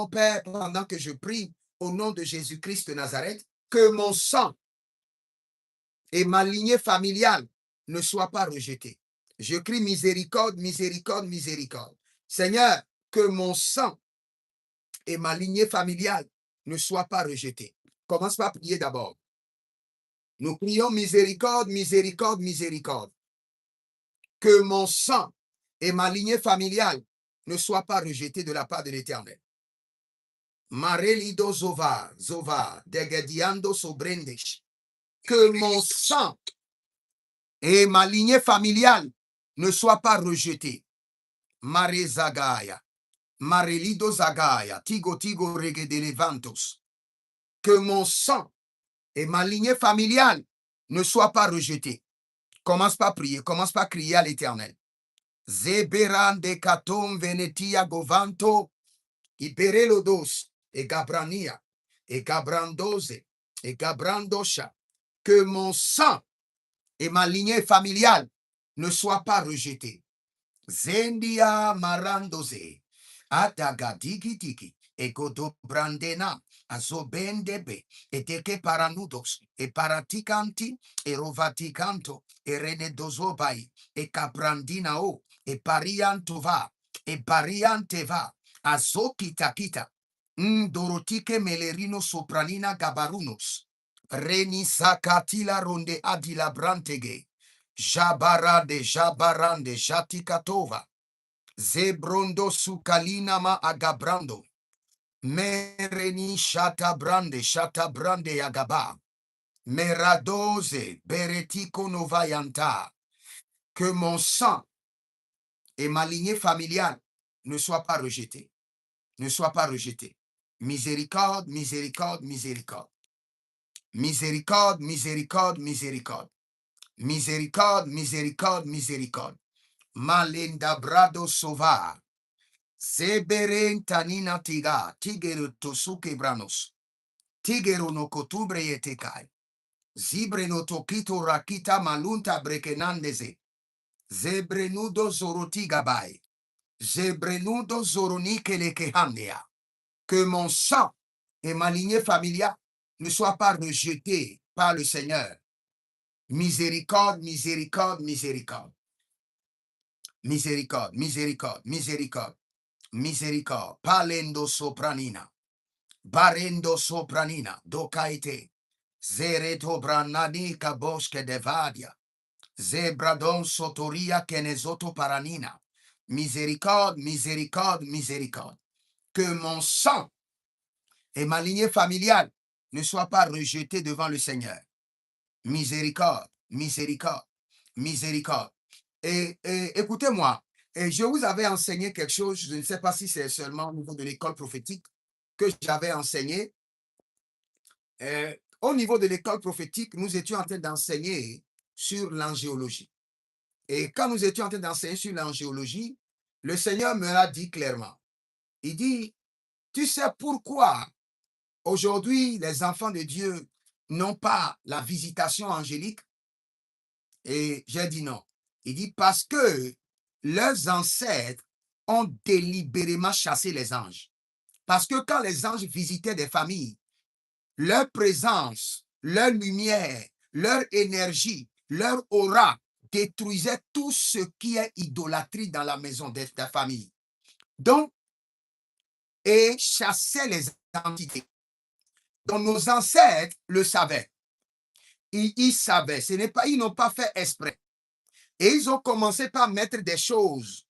pendant que je prie au nom de Jésus-Christ de Nazareth, que mon sang et ma lignée familiale ne soient pas rejetés. Je crie miséricorde, miséricorde, miséricorde. Seigneur, que mon sang et ma lignée familiale ne soient pas rejetés. Commence par prier d'abord. Nous prions miséricorde, miséricorde, miséricorde. Que mon sang et ma lignée familiale ne soient pas rejetés de la part de l'Éternel. Marelido Zova, Degediando Sobrendesh. Que mon sang et ma lignée familiale ne soient pas rejetés. Mare Zagaya, Marelido Zagaya, Tigo Regedelevantos. que mon sang et ma lignée familiale ne soient pas rejetés. Commence par prier, commence par crier à l'Éternel. Zeberan de katom venetia govanto, iberelodos, et gabrania, et gabrandose, et gabrandosha. Que mon sang et ma lignée familiale ne soient pas rejetés. Zendia marandose, atagadigi, egodo brandena, azobendebe, eteke paranudos, e paraticanti, e rovaticanto, e renedozobai, e caprandinao, e pariantova, e parianteva, azokitakita, dorotike melerino sopranina gabarunos, reni sakatila ronde adila brantege, jabarande, jatikatova. Zebrondo sukalina ma agabrando. Mereni shata brande agaba. Meradoze beretiko novayanta. Que mon sang et ma lignée familiale ne soient pas rejetés. Ne soient pas rejetés. Miséricorde, miséricorde, miséricorde. Miséricorde, miséricorde, miséricorde. Miséricorde, miséricorde, miséricorde. Malinda brado sova. Seberen tanina tiga. Tigero tosuke branos. Tigero no kotubre yetekai. Zibre no tokito rakita malunta brekenandeze. Zebrenudo zorotigabai. Zebrenudo zoronike lekehandea. Que mon sang et ma lignée familiale ne soient pas rejetés par le Seigneur. Miséricorde, miséricorde, miséricorde. Miséricorde, miséricorde, miséricorde, miséricorde. Palendo sopranina, barendo sopranina, dokaite, zereto branani kaboske devadia, zebradon sotoria kenezoto paranina. Miséricorde, miséricorde, miséricorde. Que mon sang et ma lignée familiale ne soient pas rejetés devant le Seigneur. Miséricorde, miséricorde, miséricorde. Et écoutez-moi, et je vous avais enseigné quelque chose, je ne sais pas si c'est seulement au niveau de l'école prophétique que j'avais enseigné. Au niveau de l'école prophétique, nous étions en train d'enseigner sur l'angéologie. Et quand nous étions en train d'enseigner sur l'angéologie, le Seigneur me l'a dit clairement. Il dit, tu sais pourquoi aujourd'hui les enfants de Dieu n'ont pas la visitation angélique? Et j'ai dit non. Il dit parce que leurs ancêtres ont délibérément chassé les anges. Parce que quand les anges visitaient des familles, leur présence, leur lumière, leur énergie, leur aura détruisait tout ce qui est idolâtrie dans la maison de ta famille. Donc, et chassait les entités. Donc, nos ancêtres le savaient. Ils savaient. Ils n'ont pas fait exprès. Et ils ont commencé par mettre des choses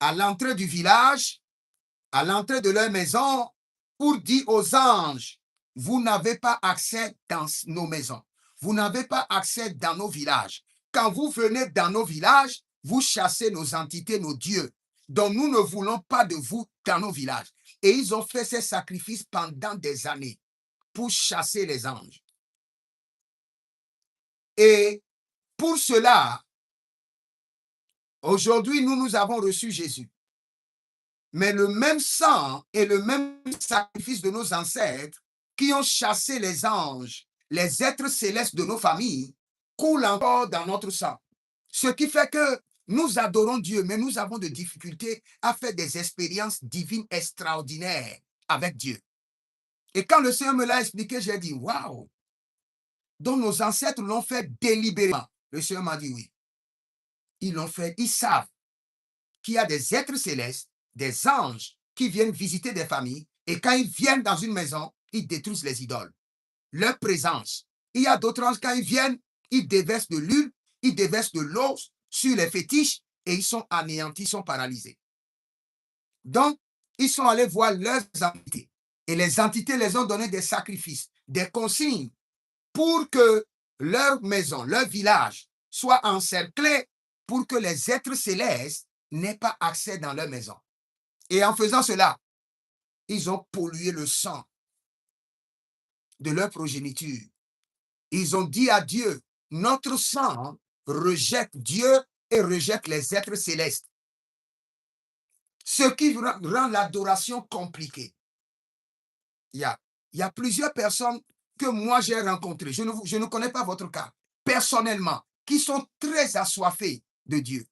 à l'entrée du village, à l'entrée de leur maison, pour dire aux anges, vous n'avez pas accès dans nos maisons. Vous n'avez pas accès dans nos villages. Quand vous venez dans nos villages, vous chassez nos entités, nos dieux. Donc nous ne voulons pas de vous dans nos villages. Et ils ont fait ces sacrifices pendant des années pour chasser les anges. Et pour cela, aujourd'hui, nous avons reçu Jésus. Mais le même sang et le même sacrifice de nos ancêtres qui ont chassé les anges, les êtres célestes de nos familles, coule encore dans notre sang. Ce qui fait que nous adorons Dieu, mais nous avons des difficultés à faire des expériences divines extraordinaires avec Dieu. Et quand le Seigneur me l'a expliqué, j'ai dit, waouh! Donc nos ancêtres l'ont fait délibérément. Le Seigneur m'a dit oui. Ils l'ont fait, ils savent qu'il y a des êtres célestes, des anges qui viennent visiter des familles et quand ils viennent dans une maison, ils détruisent les idoles. Leur présence. Il y a d'autres anges, quand ils viennent, ils déversent de l'huile, ils déversent de l'eau sur les fétiches et ils sont anéantis, ils sont paralysés. Donc, ils sont allés voir leurs entités et les entités les ont donné des sacrifices, des consignes pour que leur maison, leur village soit encerclé pour que les êtres célestes n'aient pas accès dans leur maison. Et en faisant cela, ils ont pollué le sang de leur progéniture. Ils ont dit à Dieu, notre sang rejette Dieu et rejette les êtres célestes. Ce qui rend l'adoration compliquée. Il y a plusieurs personnes que moi j'ai rencontrées. Je ne connais pas votre cas. Personnellement, qui sont très assoiffés de Dieu.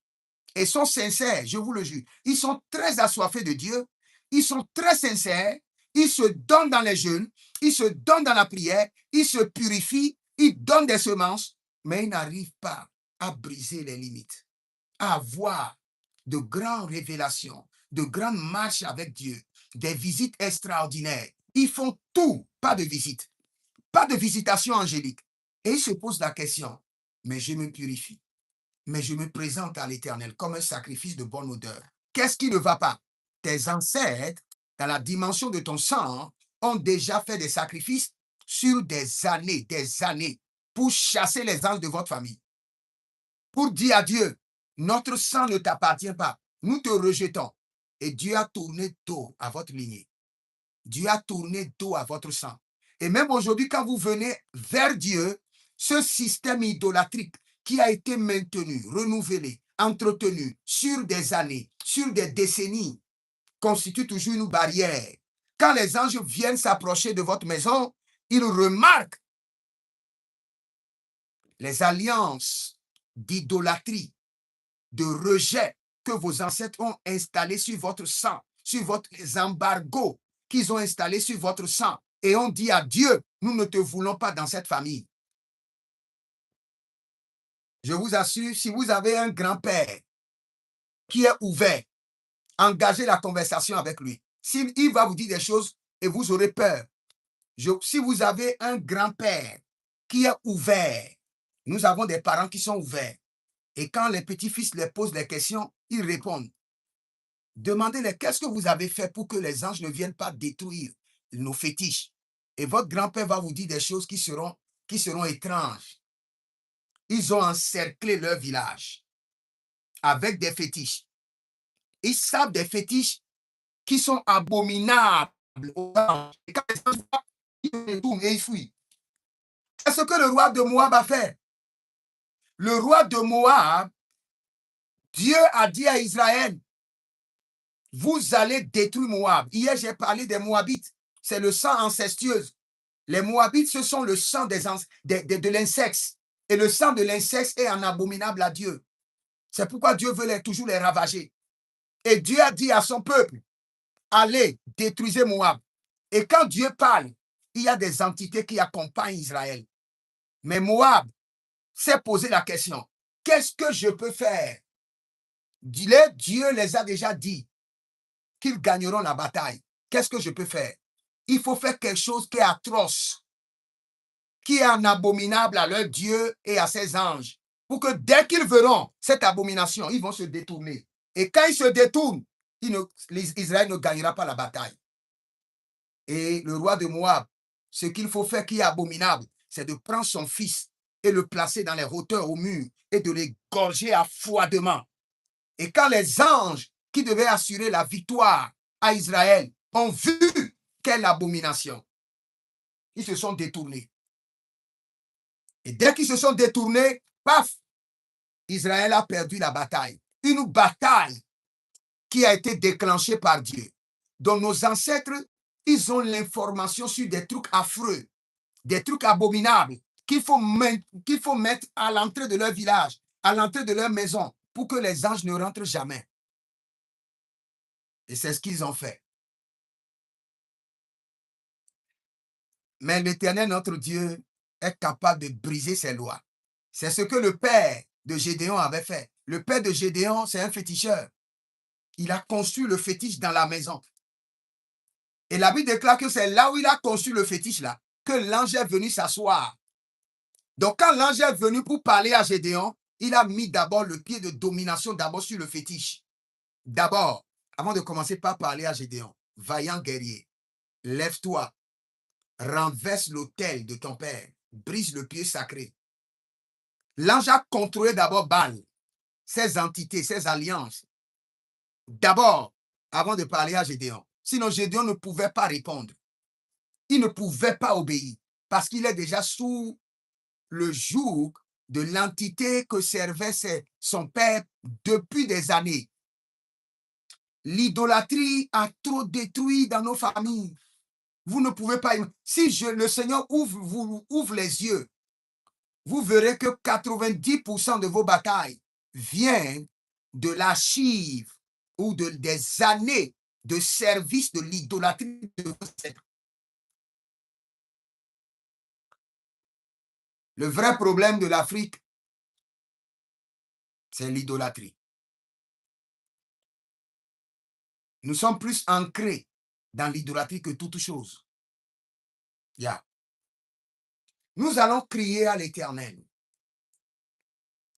Et sont sincères, je vous le jure. Ils sont très assoiffés de Dieu. Ils sont très sincères. Ils se donnent dans les jeûnes. Ils se donnent dans la prière. Ils se purifient. Ils donnent des semences. Mais ils n'arrivent pas à briser les limites, à avoir de grandes révélations, de grandes marches avec Dieu, des visites extraordinaires. Ils font tout, pas de visite, pas de visitation angélique. Et ils se posent la question, mais je me purifie, mais je me présente à l'Éternel comme un sacrifice de bonne odeur. Qu'est-ce qui ne va pas? Tes ancêtres, dans la dimension de ton sang, ont déjà fait des sacrifices sur des années, pour chasser les anges de votre famille. Pour dire à Dieu, notre sang ne t'appartient pas, nous te rejetons. Et Dieu a tourné dos à votre lignée. Dieu a tourné dos à votre sang. Et même aujourd'hui, quand vous venez vers Dieu, ce système idolâtrique qui a été maintenu, renouvelé, entretenu sur des années, sur des décennies, constitue toujours une barrière. Quand les anges viennent s'approcher de votre maison, ils remarquent les alliances d'idolâtrie, de rejet que vos ancêtres ont installés sur votre sang, sur votre embargo qu'ils ont installé sur votre sang. Et on dit à Dieu, nous ne te voulons pas dans cette famille. Je vous assure, si vous avez un grand-père qui est ouvert, engagez la conversation avec lui. Il va vous dire des choses et vous aurez peur. Si vous avez un grand-père qui est ouvert, nous avons des parents qui sont ouverts. Et quand les petits-fils les posent des questions, ils répondent. Demandez-les, qu'est-ce que vous avez fait pour que les anges ne viennent pas détruire nos fétiches? Et votre grand-père va vous dire des choses qui seront étranges. Ils ont encerclé leur village avec des fétiches. Ils savent des fétiches qui sont abominables aux anges. Et quand les anges voient, ils retournent et ils fuient. C'est ce que le roi de Moab a fait. Le roi de Moab, Dieu a dit à Israël, vous allez détruire Moab. Hier, j'ai parlé des Moabites. C'est le sang ancestueux. Les Moabites, ce sont le sang de l'insecte. Et le sang de l'insecte est un abominable à Dieu. C'est pourquoi Dieu veut toujours les ravager. Et Dieu a dit à son peuple, allez, détruisez Moab. Et quand Dieu parle, il y a des entités qui accompagnent Israël. Mais Moab s'est posé la question, qu'est-ce que je peux faire? Dieu les a déjà dit qu'ils gagneront la bataille. Qu'est-ce que je peux faire? Il faut faire quelque chose qui est atroce, qui est un abominable à leur Dieu et à ses anges, pour que dès qu'ils verront cette abomination, ils vont se détourner. Et quand ils se détournent, Israël ne gagnera pas la bataille. Et le roi de Moab, ce qu'il faut faire qui est abominable, c'est de prendre son fils et le placer dans les hauteurs au mur et de l'égorger à froidement. Et quand les anges qui devaient assurer la victoire à Israël ont vu quelle abomination, ils se sont détournés. Et dès qu'ils se sont détournés, paf, Israël a perdu la bataille. Une bataille qui a été déclenchée par Dieu. Donc nos ancêtres, ils ont l'information sur des trucs affreux, des trucs abominables qu'il faut mettre à l'entrée de leur village, à l'entrée de leur maison, pour que les anges ne rentrent jamais. Et c'est ce qu'ils ont fait. Mais l'Éternel, notre Dieu, est capable de briser ses lois. C'est ce que le père de Gédéon avait fait. Le père de Gédéon, c'est un féticheur. Il a conçu le fétiche dans la maison. Et la Bible déclare que c'est là où il a conçu le fétiche là, que l'ange est venu s'asseoir. Donc quand l'ange est venu pour parler à Gédéon, il a mis d'abord le pied de domination d'abord sur le fétiche. D'abord, avant de commencer par parler à Gédéon, vaillant guerrier, lève-toi, renverse l'autel de ton père, brise le pied sacré. L'ange a contrôlé d'abord Baal, ses entités, ses alliances. D'abord, avant de parler à Gédéon. Sinon, Gédéon ne pouvait pas répondre. Il ne pouvait pas obéir. parce qu'il est déjà sous le joug de l'entité que servait son père depuis des années. L'idolâtrie a trop détruit dans nos familles. Vous ne pouvez pas. Si le Seigneur vous ouvre les yeux, vous verrez que 90% de vos batailles viennent de l'archive ou des années de service de l'idolâtrie de vos ancêtres. Le vrai problème de l'Afrique, c'est l'idolâtrie. Nous sommes plus ancrés dans l'idolâtrie que toute chose. Yeah. Nous allons crier à l'Éternel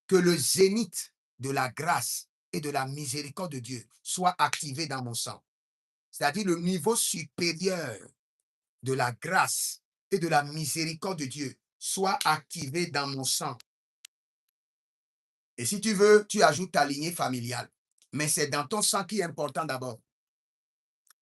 que le zénith de la grâce et de la miséricorde de Dieu soit activé dans mon sang. C'est-à-dire le niveau supérieur de la grâce et de la miséricorde de Dieu soit activé dans mon sang. Et si tu veux, tu ajoutes ta lignée familiale. Mais c'est dans ton sang qui est important d'abord.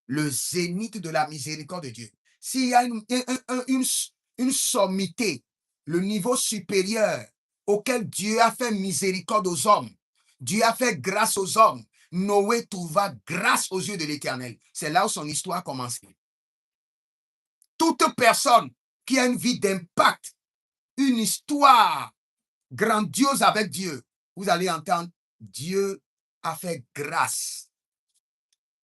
Le zénith de la miséricorde de Dieu. S'il y a une sommité, le niveau supérieur auquel Dieu a fait miséricorde aux hommes, Dieu a fait grâce aux hommes, Noé trouva grâce aux yeux de l'Éternel. C'est là où son histoire a commencé. Toute personne qui a une vie d'impact, une histoire grandiose avec Dieu, vous allez entendre, Dieu a fait grâce.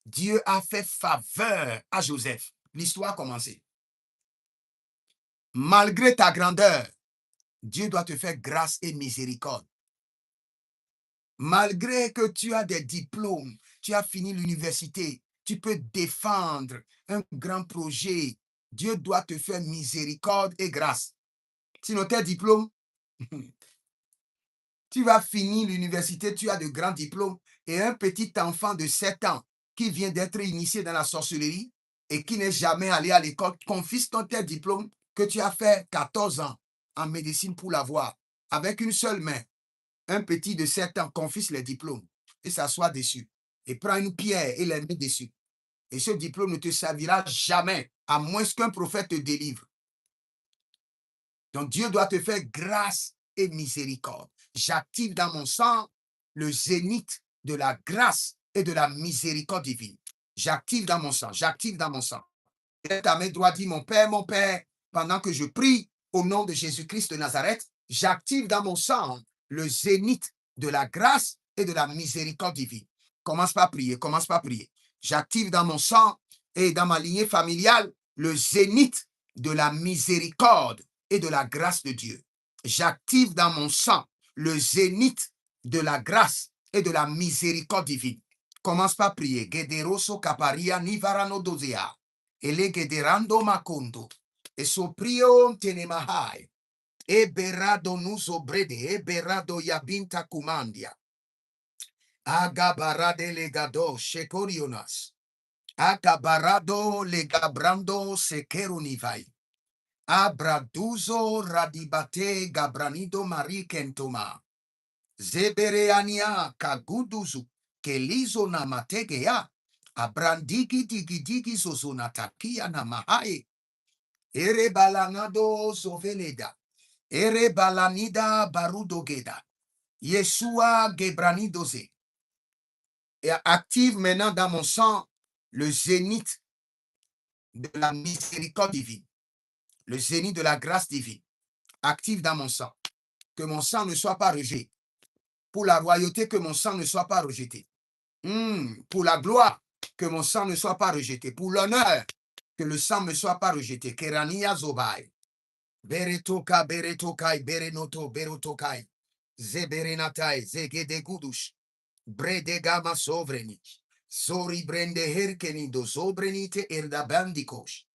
Dieu a fait faveur à Joseph. L'histoire a commencé. Malgré ta grandeur, Dieu doit te faire grâce et miséricorde. Malgré que tu as des diplômes, tu as fini l'université, tu peux défendre un grand projet, Dieu doit te faire miséricorde et grâce. Sinon, tes diplômes, tu vas finir l'université, tu as de grands diplômes, et un petit enfant de 7 ans qui vient d'être initié dans la sorcellerie et qui n'est jamais allé à l'école, confisque tes diplômes que tu as fait 14 ans en médecine pour l'avoir, avec une seule main. Un petit de 7 ans confisque les diplômes et s'assoit dessus et prend une pierre et les met dessus. Et ce diplôme ne te servira jamais, à moins qu'un prophète te délivre. Donc Dieu doit te faire grâce et miséricorde. J'active dans mon sang le zénith de la grâce et de la miséricorde divine. J'active dans mon sang, j'active dans mon sang. Et ta main droite dit, mon Père, pendant que je prie au nom de Jésus-Christ de Nazareth, j'active dans mon sang le zénith de la grâce et de la miséricorde divine. Commence par prier, commence par prier. J'active dans mon sang et dans ma lignée familiale le zénith de la miséricorde et de la grâce de Dieu. J'active dans mon sang le zénith de la grâce et de la miséricorde divine. Commence par prier. Gederoso kaparia nivarano dozea. Ele gederando makondo. E soprio tenemahai. Eberado nuso brede. Eberado yabinta kumandia. Agabarade legado shekorionas. Agabarado legabrando sekerunivai. Abraduzo radibate gabranido marikentoma. Zebereania kaguduzu kelizo na mategea. Abrandigi digi digi zozonatakia na mahai. Ere balanado zoveleda. Ere balanida barudogeda. Yeshua gebranidoze. Et active maintenant dans mon sang le zénith de la miséricorde divine. Le zénith de la grâce divine. Active dans mon sang. Que mon sang ne soit pas rejeté. Pour la royauté, que mon sang ne soit pas rejeté. Pour la gloire, que mon sang ne soit pas rejeté. Pour l'honneur, que le sang ne soit pas rejeté. Kerania zobai. Beretoka, beretokai, berenoto, berotokai. Zeberenatai, zegedegudush. Bredegama sovreni. Sori brende herkeni do sobrenite erdabandikosh.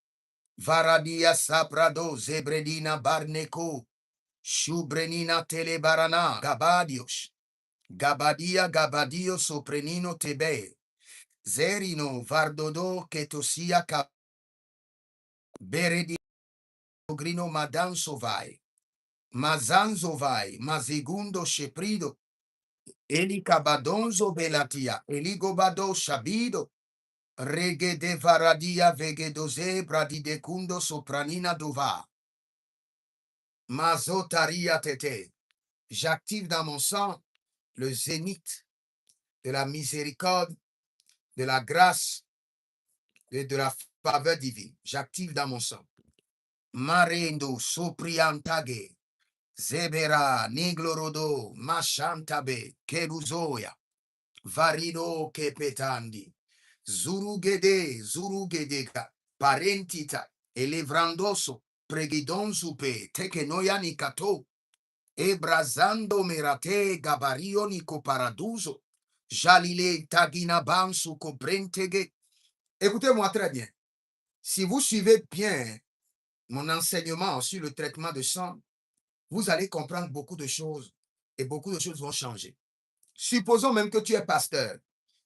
Varadia saprado zebredina barneko. Shubrenina telebarana gabadios. Gabadia gabadio soprenino tebe. Zerino vardodo ketosia ka. Beredi grino madan sovai. Mazanzovai. Mazigundo sheprido. Eli cabadonzo belatia. Eligobado shabido. Rege de varadia vegedoze bradidecundo sopranina dova. Mazotaria tete. J'active dans mon sang le zénith de la miséricorde, de la grâce et de la faveur divine. J'active dans mon sang. Marendo sopriantage. Zebera niglorodo mashantabe keruzoya. Varido kepetandi. Zurugedeka. Parentita. Elevrandoso. Pregidonzupe. Tekenoya nikato. Ebrazando merate gabario nico paraduso. Jalile tagina bansu cobrentege. Écoutez-moi très bien. Si vous suivez bien mon enseignement sur le traitement de sang, vous allez comprendre beaucoup de choses et beaucoup de choses vont changer. Supposons même que tu es pasteur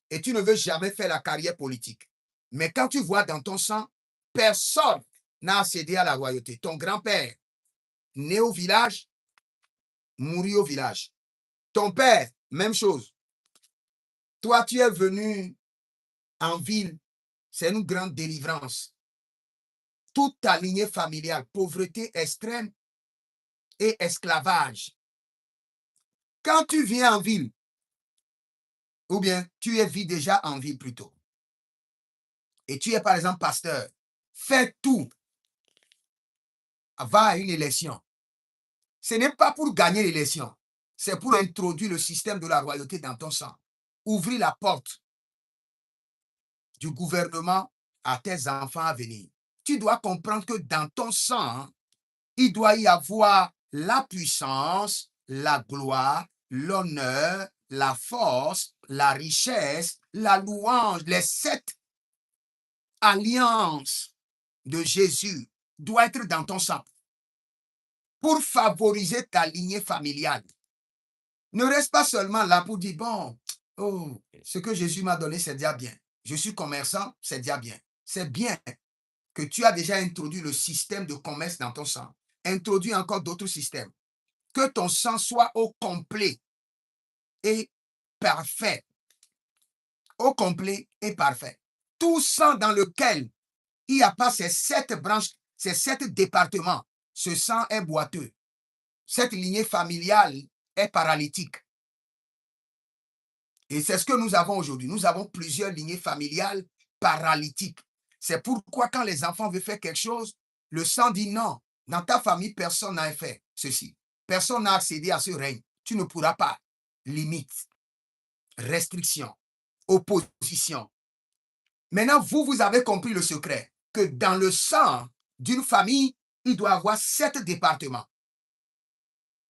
et tu ne veux jamais faire la carrière politique. Mais quand tu vois dans ton sang, personne n'a accédé à la royauté. Ton grand-père, né au village, mourut au village. Ton père, même chose. Toi, tu es venu en ville. C'est une grande délivrance. Toute ta lignée familiale, pauvreté extrême et esclavage. Quand tu viens en ville, ou bien tu es vis déjà en ville plutôt, et tu es par exemple pasteur, fais tout, va à une élection. Ce n'est pas pour gagner l'élection, c'est pour introduire le système de la royauté dans ton sang. Ouvrir la porte du gouvernement à tes enfants à venir. Tu dois comprendre que dans ton sang, il doit y avoir la puissance, la gloire, l'honneur, la force, la richesse, la louange, les 7 alliances de Jésus doivent être dans ton sang pour favoriser ta lignée familiale. Ne reste pas seulement là pour dire, bon, oh, ce que Jésus m'a donné, c'est déjà bien. Je suis commerçant, c'est déjà bien. C'est bien que tu as déjà introduit le système de commerce dans ton sang. Introduis encore d'autres systèmes. Que ton sang soit au complet et parfait. Au complet et parfait. Tout sang dans lequel il n'y a pas ces 7 branches, ces 7 départements, ce sang est boiteux. Cette lignée familiale est paralytique. Et c'est ce que nous avons aujourd'hui. Nous avons plusieurs lignées familiales paralytiques. C'est pourquoi quand les enfants veulent faire quelque chose, le sang dit non. Dans ta famille, personne n'a fait ceci. Personne n'a accédé à ce règne. Tu ne pourras pas. Limite, restriction, opposition. Maintenant, vous avez compris le secret que dans le sang d'une famille, il doit y avoir 7 départements.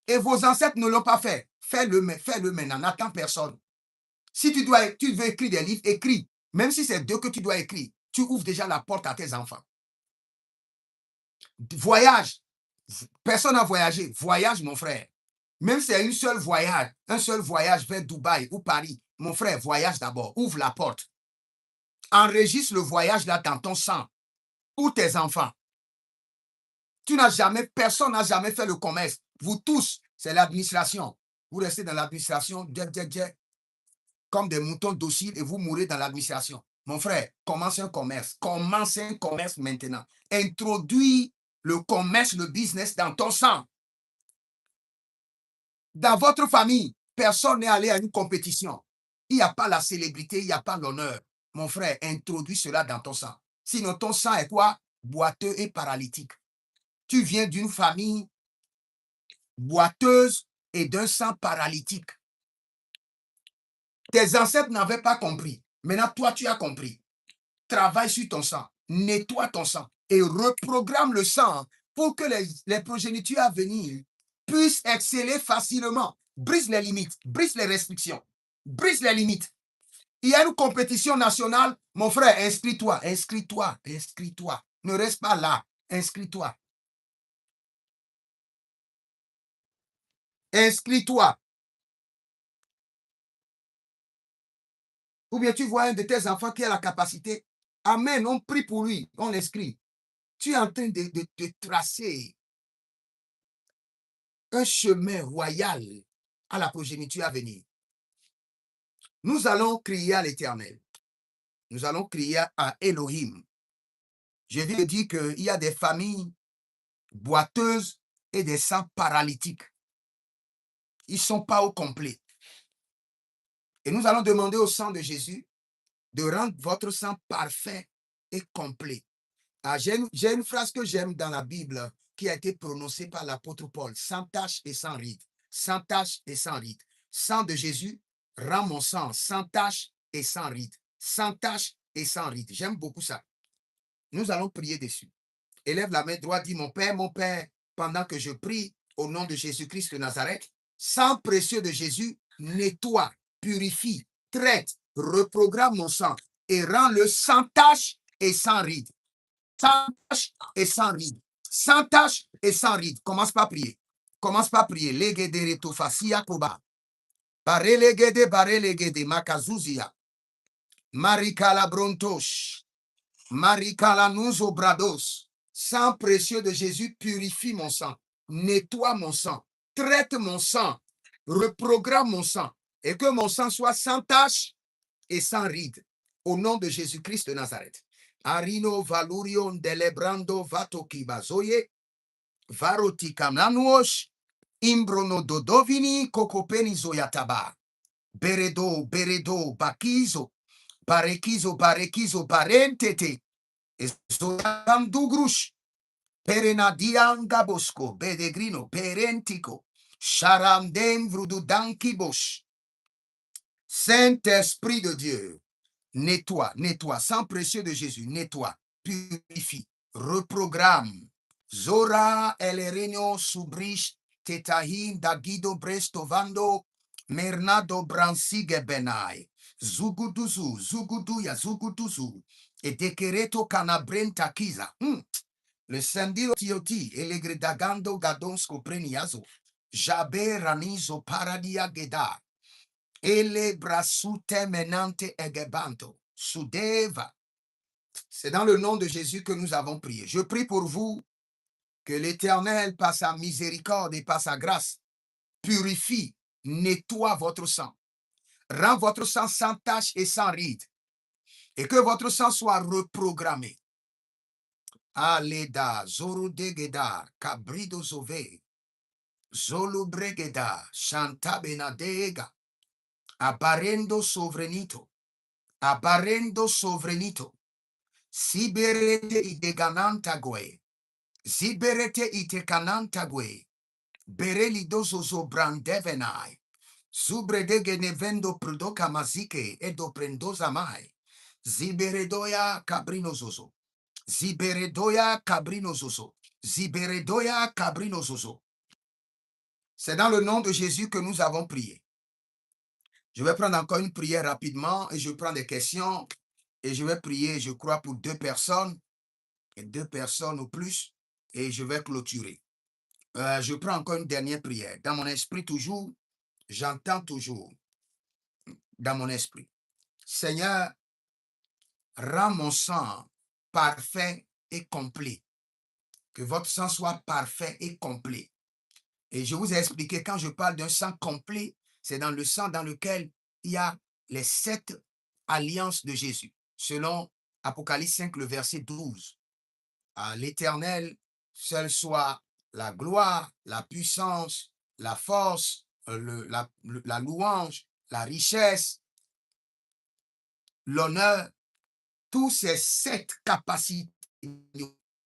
Et vos ancêtres ne l'ont pas fait. Fais-le maintenant, n'attends personne. Si tu veux écrire des livres, écris. Même si c'est 2 que tu dois écrire, tu ouvres déjà la porte à tes enfants. Voyage. Personne n'a voyagé. Voyage, mon frère. Même si c'est un seul voyage vers Dubaï ou Paris, mon frère, voyage d'abord. Ouvre la porte. Enregistre le voyage là dans ton sang pour tes enfants. Personne n'a jamais fait le commerce. Vous tous, c'est l'administration. Vous restez dans l'administration, comme des moutons dociles et vous mourrez dans l'administration. Mon frère, commence un commerce. Commence un commerce maintenant. Introduis le commerce, le business dans ton sang. Dans votre famille, personne n'est allé à une compétition. Il n'y a pas la célébrité, il n'y a pas l'honneur. Mon frère, introduis cela dans ton sang. Sinon, ton sang est quoi? Boiteux et paralytique. Tu viens d'une famille boiteuse et d'un sang paralytique. Tes ancêtres n'avaient pas compris. Maintenant, toi, tu as compris. Travaille sur ton sang. Nettoie ton sang et reprogramme le sang pour que les progénitures à venir puissent exceller facilement. Brise les limites, brise les restrictions, brise les limites. Il y a une compétition nationale. Mon frère, inscris-toi, inscris-toi, inscris-toi. Ne reste pas là. Inscris-toi. Inscris-toi. Ou bien tu vois un de tes enfants qui a la capacité. Amen, on prie pour lui, on l'inscrit. Tu es en train de tracer un chemin royal à la progéniture à venir. Nous allons crier à l'Éternel. Nous allons crier à Elohim. Je viens de dire qu'il y a des familles boiteuses et des sangs paralytiques. Ils ne sont pas au complet. Et nous allons demander au sang de Jésus de rendre votre sang parfait et complet. J'ai une phrase que j'aime dans la Bible qui a été prononcée par l'apôtre Paul, sans tache et sans ride. Sans tache et sans ride. Sang de Jésus rend mon sang sans tache et sans ride. Sans tache et sans ride. J'aime beaucoup ça. Nous allons prier dessus. Élève la main droite, dis mon Père, pendant que je prie au nom de Jésus-Christ de Nazareth, sang précieux de Jésus, nettoie, purifie, traite, reprogramme mon sang et rend-le sans tache et sans ride. Sans tache et sans ride. Sans tache et sans ride. Commence par prier. Commence par prier. Legede retofasia koba. Barelegede makazuzia. Marikala brontosh. Marikala nuzo brados. Sang précieux de Jésus, purifie mon sang. Nettoie mon sang. Traite mon sang. Reprogramme mon sang. Et que mon sang soit sans tache et sans ride. Au nom de Jésus-Christ de Nazareth. Arino valurion delebrando vatoki bazoye. Varotika nanuosh. Imbrono dodovini kokopeni zoyataba. Beredo, bakizo. Barekizo, barentete. Zoyandugrush. Perenadianga bosco, bedegrino, perentico. Charamdem vrududanki bosh. Saint-Esprit de Dieu. Nettoie, sang précieux de Jésus, nettoie, purifie, reprogramme. Zora elerenio subrish tetahin dagido brestovando mernado bransige benai. Zuguduzu, et dekereto canabrenta kiza. Le sendiro tioti elegredagando gadonsko preniazo. Jabe ranizo paradia geda. Ele brasute menante egebanto. Sudeva. C'est dans le nom de Jésus que nous avons prié. Je prie pour vous que l'Éternel, par sa miséricorde et par sa grâce, purifie, nettoie votre sang. Rend votre sang sans tache et sans ride. Et que votre sang soit reprogrammé. Aleda, Zorudegeda, Cabrido Zove, Zolubregeda, Chantabenadega, Abarendo Sovrenito, Siberete ideganantague, Ziberete itekanantague, Berelidozo brandevenai, Zubredege nevendo prudoka mazike edo prendoza mai, Ziberedoya cabrinozozo, Ziberedoya cabrinozozo, Ziberedoya cabrinozozo. C'est dans le nom de Jésus que nous avons prié. Je vais prendre encore une prière rapidement et je prends des questions et je vais prier, je crois, pour 2 personnes et 2 personnes ou plus et je vais clôturer. Je prends encore une dernière prière. Dans mon esprit toujours, j'entends toujours dans mon esprit. Seigneur, rends mon sang parfait et complet. Que votre sang soit parfait et complet. Et je vous ai expliqué, quand je parle d'un sang complet, c'est dans le sang dans lequel il y a les 7 alliances de Jésus. Selon Apocalypse 5, le verset 12. À l'Éternel, seul soit la gloire, la puissance, la force, la louange, la richesse, l'honneur. Tous ces 7 capacités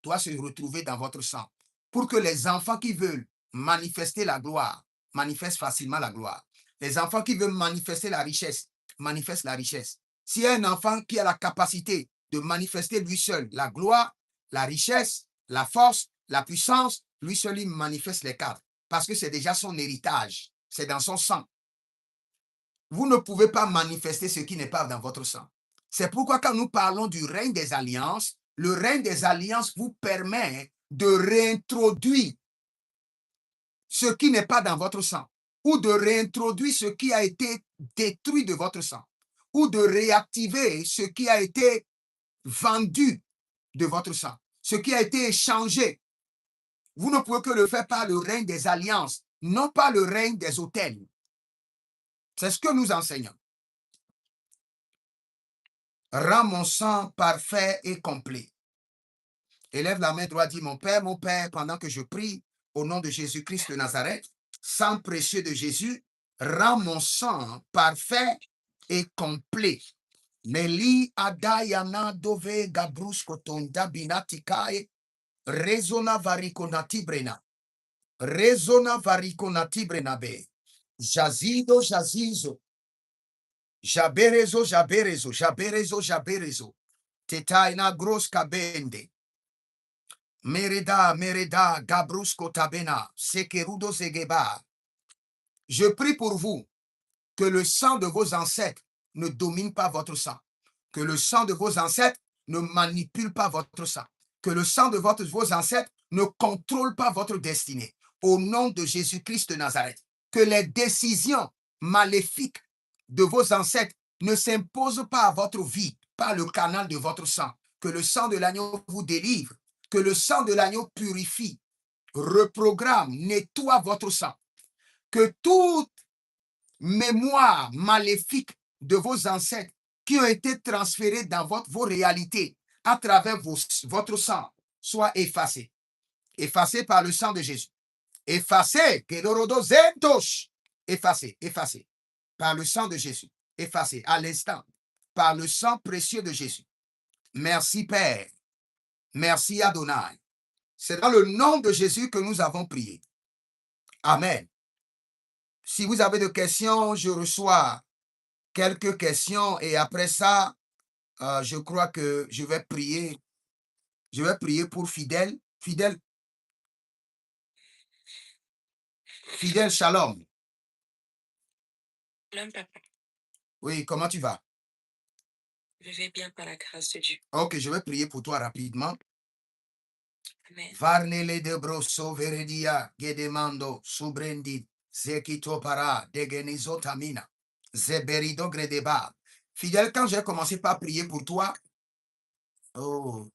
doivent se retrouver dans votre sang pour que les enfants qui veulent manifester la gloire manifestent facilement la gloire. Les enfants qui veulent manifester la richesse manifestent la richesse. S'il y a un enfant qui a la capacité de manifester lui seul la gloire, la richesse, la force, la puissance, lui seul il manifeste les 4 parce que c'est déjà son héritage, c'est dans son sang. Vous ne pouvez pas manifester ce qui n'est pas dans votre sang. C'est pourquoi quand nous parlons du règne des alliances, le règne des alliances vous permet de réintroduire ce qui n'est pas dans votre sang, ou de réintroduire ce qui a été détruit de votre sang, ou de réactiver ce qui a été vendu de votre sang, ce qui a été échangé. Vous ne pouvez que le faire par le règne des alliances, non pas le règne des autels. C'est ce que nous enseignons. Rends mon sang parfait et complet. Élève la main droite, dis mon Père, pendant que je prie au nom de Jésus-Christ de Nazareth, sang précieux de Jésus, rends mon sang parfait et complet. Meli adayana dove gabrusko tonda binatikae, rezona varikonati brena, rezona varikonati brenabe, jazido jazizo, jaberezo jaberezo, jaberezo jaberezo, tetaina gros kabende, mereda mereda gabrusko tabena, sekerudo zegeba. Je prie pour vous que le sang de vos ancêtres ne domine pas votre sang, que le sang de vos ancêtres ne manipule pas votre sang, que le sang de vos ancêtres ne contrôle pas votre destinée. Au nom de Jésus-Christ de Nazareth, que les décisions maléfiques de vos ancêtres ne s'imposent pas à votre vie par le canal de votre sang, que le sang de l'agneau vous délivre, que le sang de l'agneau purifie, reprogramme, nettoie votre sang, que toute mémoire maléfique de vos ancêtres qui ont été transférés dans vos réalités à travers votre sang soit effacée. Effacée par le sang de Jésus. Effacée. Effacée, effacée. Par le sang de Jésus. Effacée à l'instant. Par le sang précieux de Jésus. Merci Père. Merci Adonai. C'est dans le nom de Jésus que nous avons prié. Amen. Si vous avez des questions, je reçois quelques questions et après ça, je crois que je vais prier. Je vais prier pour Fidèle. Fidèle, shalom. Shalom, papa. Oui, comment tu vas? Je vais bien par la grâce de Dieu. Ok, je vais prier pour toi rapidement. Amen. Varnele de brosso veredia gedemando subrendi zekito para degenizo tamina zeberido gredeba. Fidèle, quand j'ai commencé par prier pour toi, oh,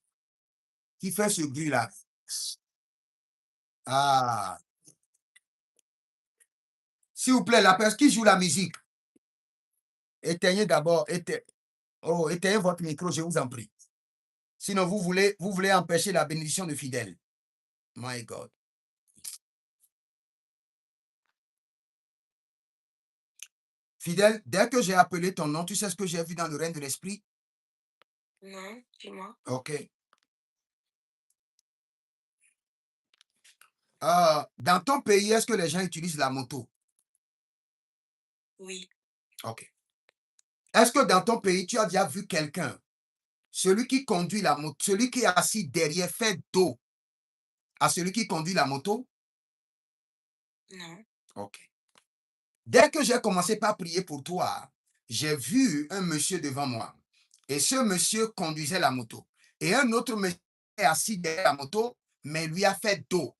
qui fait ce bruit-là? Ah, s'il vous plaît, la personne qui joue la musique, éteignez d'abord, éteignez votre micro, je vous en prie. Sinon, vous voulez empêcher la bénédiction de Fidèle. My God. Fidèle, dès que j'ai appelé ton nom, tu sais ce que j'ai vu dans le règne de l'esprit? Non, dis-moi. Ok. Dans ton pays, est-ce que les gens utilisent la moto? Oui. Ok. Est-ce que dans ton pays, tu as déjà vu quelqu'un, celui qui conduit la moto, celui qui est assis derrière, fait dos à celui qui conduit la moto? Non. Ok. Dès que j'ai commencé par prier pour toi, j'ai vu un monsieur devant moi. Et ce monsieur conduisait la moto. Et un autre monsieur est assis derrière la moto, mais lui a fait dos.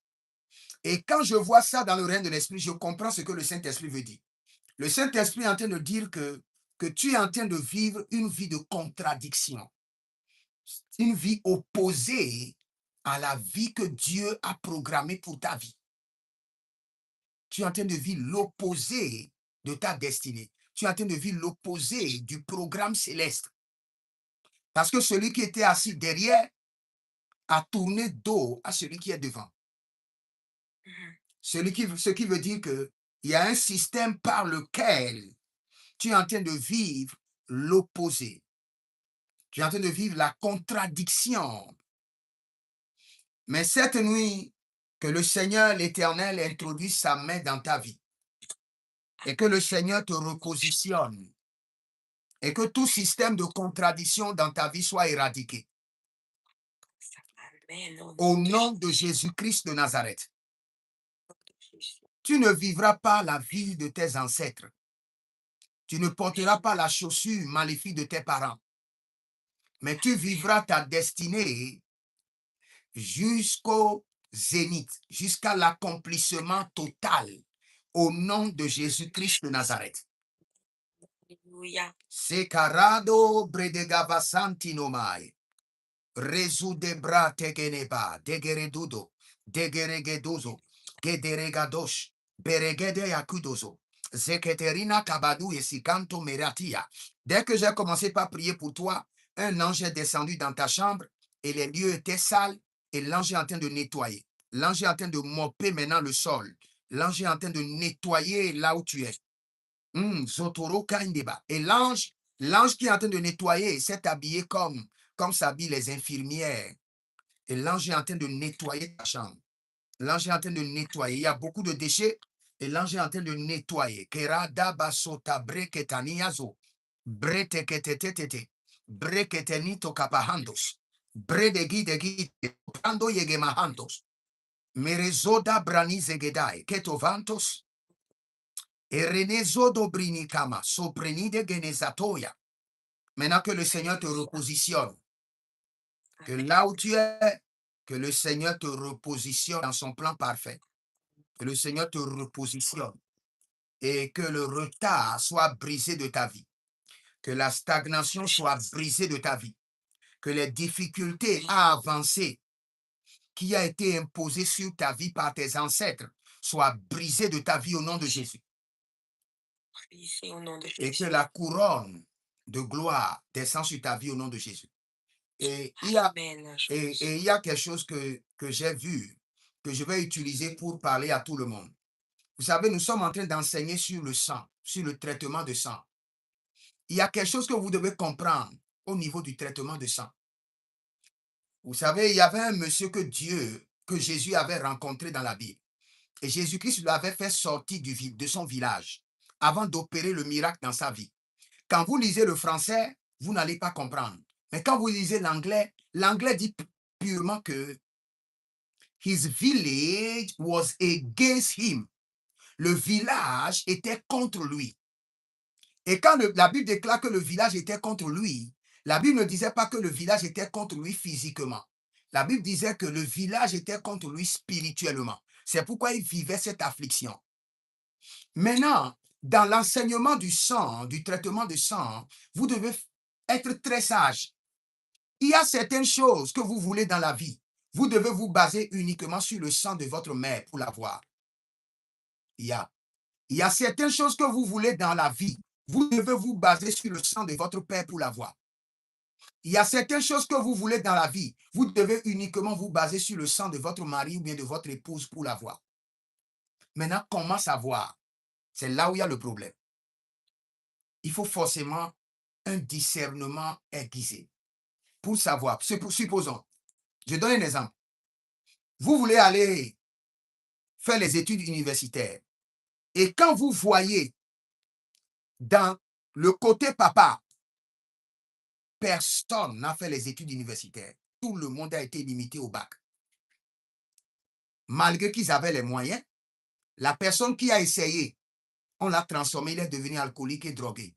Et quand je vois ça dans le règne de l'esprit, je comprends ce que le Saint-Esprit veut dire. Le Saint-Esprit est en train de dire que tu es en train de vivre une vie de contradiction. Une vie opposée à la vie que Dieu a programmée pour ta vie. Tu es en train de vivre l'opposé de ta destinée. Tu es en train de vivre l'opposé du programme céleste. Parce que celui qui était assis derrière a tourné dos à celui qui est devant. Ce qui veut dire qu'il y a un système par lequel tu es en train de vivre l'opposé. Tu es en train de vivre la contradiction. Mais cette nuit, que le Seigneur l'Éternel introduise sa main dans ta vie et que le Seigneur te repositionne et que tout système de contradiction dans ta vie soit éradiqué. Amen. Au nom de Jésus-Christ de Nazareth. Tu ne vivras pas la vie de tes ancêtres. Tu ne porteras pas la chaussure maléfique de tes parents. Mais tu vivras ta destinée jusqu'au zénith, jusqu'à l'accomplissement total. Au nom de Jésus-Christ de Nazareth. Alléluia. Sekarado bredegavasantinomai. Rezu de bra tegeneba, degeredudo, degeregedozo, gederegadosh, beregede yakudozo, zeketerina kabadou et sikanto meratia. Dès que j'ai commencé par prier pour toi, un ange est descendu dans ta chambre et les lieux étaient sales et l'ange est en train de nettoyer. L'ange est en train de mopper maintenant le sol. L'ange est en train de nettoyer là où tu es. Zotoro Kaindeba. Et l'ange qui est en train de nettoyer s'est habillé comme s'habillent les infirmières. Et l'ange est en train de nettoyer ta chambre. L'ange est en train de nettoyer. Il y a beaucoup de déchets. Et l'ange est en train de nettoyer. Kerada basota breketaniazo. Breteketetete. Breketenito kapahandos. Bredegidegi. Prando yegemahandos. Merezoda branizegedai. Ketovantos. Erenezodo brinikama. Soprenide genezatoya. Maintenant que le Seigneur te repositionne. Que là où tu es, que le Seigneur te repositionne dans son plan parfait. Que le Seigneur te repositionne et que le retard soit brisé de ta vie. Que la stagnation soit brisée de ta vie. Que les difficultés à avancer qui a été imposées sur ta vie par tes ancêtres soient brisées de ta vie au nom de Jésus. Et que la couronne de gloire descend sur ta vie au nom de Jésus. Et il y a quelque chose que j'ai vu, que je vais utiliser pour parler à tout le monde. Vous savez, nous sommes en train d'enseigner sur le sang, sur le traitement de sang. Il y a quelque chose que vous devez comprendre au niveau du traitement de sang. Vous savez, il y avait un monsieur que Jésus avait rencontré dans la Bible. Et Jésus-Christ l'avait fait sortir de son village avant d'opérer le miracle dans sa vie. Quand vous lisez le français, vous n'allez pas comprendre. Mais quand vous lisez l'anglais, l'anglais dit purement que his village was against him. Le village était contre lui. Et quand la Bible déclare que le village était contre lui, la Bible ne disait pas que le village était contre lui physiquement. La Bible disait que le village était contre lui spirituellement. C'est pourquoi il vivait cette affliction. Maintenant, dans l'enseignement du sang, du traitement du sang, vous devez être très sage. Il y a certaines choses que vous voulez dans la vie. Vous devez vous baser uniquement sur le sang de votre mère pour l'avoir. Il y a certaines choses que vous voulez dans la vie. Vous devez vous baser sur le sang de votre père pour l'avoir. Il y a certaines choses que vous voulez dans la vie. Vous devez uniquement vous baser sur le sang de votre mari ou bien de votre épouse pour l'avoir. Maintenant, comment savoir? C'est là où il y a le problème. Il faut forcément un discernement aiguisé pour savoir. Supposons, je donne un exemple. Vous voulez aller faire les études universitaires et quand vous voyez dans le côté papa, personne n'a fait les études universitaires. Tout le monde a été limité au bac. Malgré qu'ils avaient les moyens, la personne qui a essayé, on l'a transformé, il est devenu alcoolique et drogué.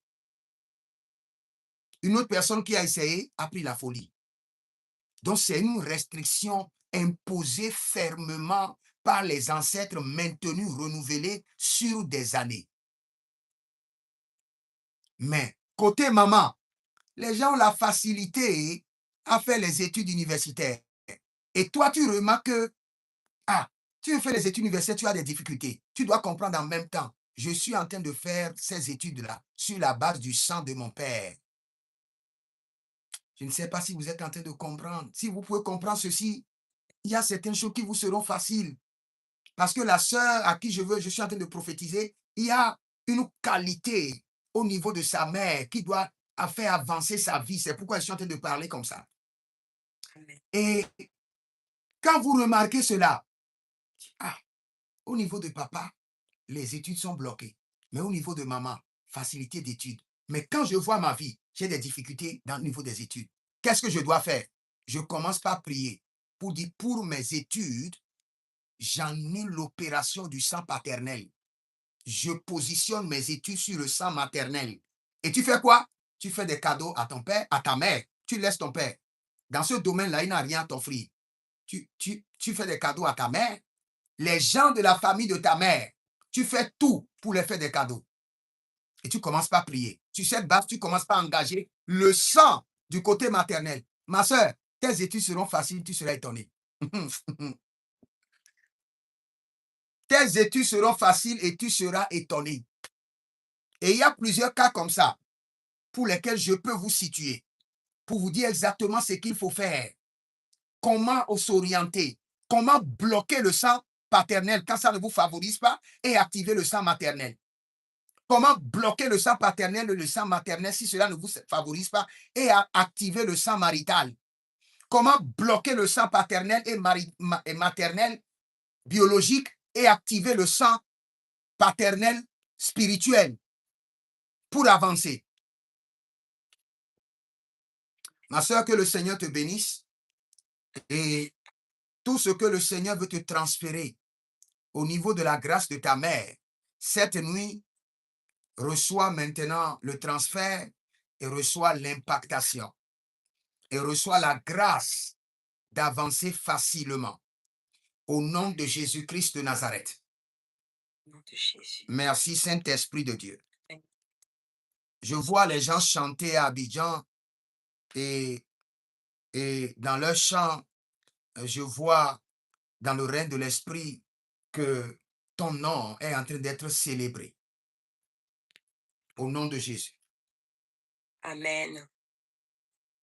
Une autre personne qui a essayé a pris la folie. Donc, c'est une restriction imposée fermement par les ancêtres maintenus, renouvelés sur des années. Mais, côté maman, les gens ont la facilité à faire les études universitaires. Et toi, tu remarques que, tu fais les études universitaires, tu as des difficultés. Tu dois comprendre en même temps, je suis en train de faire ces études-là sur la base du sang de mon père. Je ne sais pas si vous êtes en train de comprendre. Si vous pouvez comprendre ceci, il y a certaines choses qui vous seront faciles. Parce que la sœur à qui je suis en train de prophétiser, il y a une qualité au niveau de sa mère qui doit faire avancer sa vie. C'est pourquoi je suis en train de parler comme ça. Et quand vous remarquez cela, au niveau de papa, les études sont bloquées. Mais au niveau de maman, facilité d'études. Mais quand je vois ma vie, j'ai des difficultés dans le niveau des études. Qu'est-ce que je dois faire? Je commence par prier pour dire, pour mes études, j'en ai l'opération du sang paternel. Je positionne mes études sur le sang maternel. Et tu fais quoi? Tu fais des cadeaux à ton père, à ta mère. Tu laisses ton père. Dans ce domaine-là, il n'a rien à t'offrir. Tu fais des cadeaux à ta mère. Les gens de la famille de ta mère, tu fais tout pour les faire des cadeaux. Et tu commences par prier. Sur cette base, tu commences par engager le sang du côté maternel. Ma soeur, tes études seront faciles, tu seras étonné. Tes études seront faciles et tu seras étonné. Et il y a plusieurs cas comme ça pour lesquels je peux vous situer, pour vous dire exactement ce qu'il faut faire, comment s'orienter, Comment bloquer le sang paternel quand ça ne vous favorise pas et activer le sang maternel? Comment bloquer le sang paternel et le sang maternel si cela ne vous favorise pas et activer le sang marital? Comment bloquer le sang paternel et maternel biologique et activer le sang paternel spirituel pour avancer? Ma soeur, que le Seigneur te bénisse et tout ce que le Seigneur veut te transférer au niveau de la grâce de ta mère, cette nuit, reçoit maintenant le transfert et reçoit l'impactation et reçoit la grâce d'avancer facilement. Au nom de Jésus-Christ de Nazareth. Au nom de Jésus. Merci Saint-Esprit de Dieu. Amen. Je vois les gens chanter à Abidjan et dans leur chant, je vois dans le règne de l'Esprit que ton nom est en train d'être célébré. Au nom de Jésus. Amen.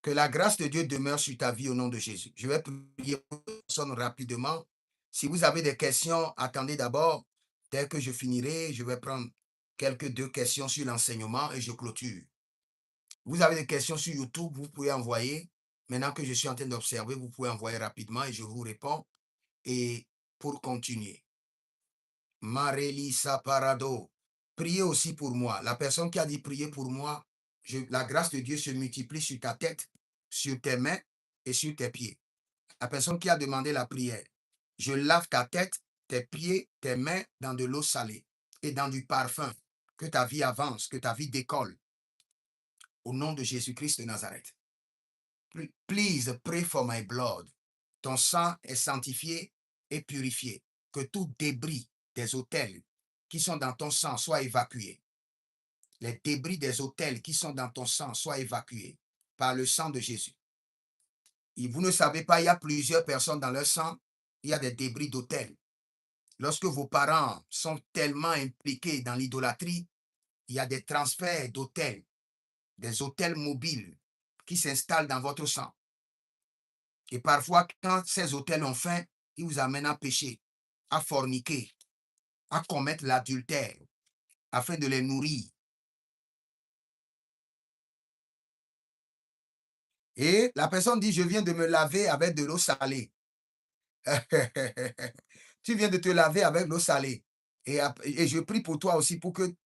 Que la grâce de Dieu demeure sur ta vie au nom de Jésus. Je vais prier pour personne rapidement. Si vous avez des questions, attendez d'abord. Dès que je finirai, je vais prendre deux questions sur l'enseignement et je clôture. Vous avez des questions sur YouTube, vous pouvez envoyer. Maintenant que je suis en train d'observer, vous pouvez envoyer rapidement et je vous réponds. Et pour continuer, Marelisa Parado, priez aussi pour moi. La personne qui a dit prier pour moi, la grâce de Dieu se multiplie sur ta tête, sur tes mains et sur tes pieds. La personne qui a demandé la prière, je lave ta tête, tes pieds, tes mains dans de l'eau salée et dans du parfum, que ta vie avance, que ta vie décolle. Au nom de Jésus-Christ de Nazareth. Please pray for my blood. Ton sang est sanctifié et purifié. Que tout débris des autels qui sont dans ton sang soient évacués. Les débris des autels qui sont dans ton sang soient évacués par le sang de Jésus. Et vous ne savez pas, il y a plusieurs personnes dans leur sang, il y a des débris d'autels. Lorsque vos parents sont tellement impliqués dans l'idolâtrie, il y a des transferts d'autels, des autels mobiles qui s'installent dans votre sang. Et parfois, quand ces autels ont faim, ils vous amènent à pécher, à forniquer, à commettre l'adultère, afin de les nourrir. Et la personne dit, je viens de me laver avec de l'eau salée. Tu viens de te laver avec l'eau salée. Et je prie pour toi aussi pour que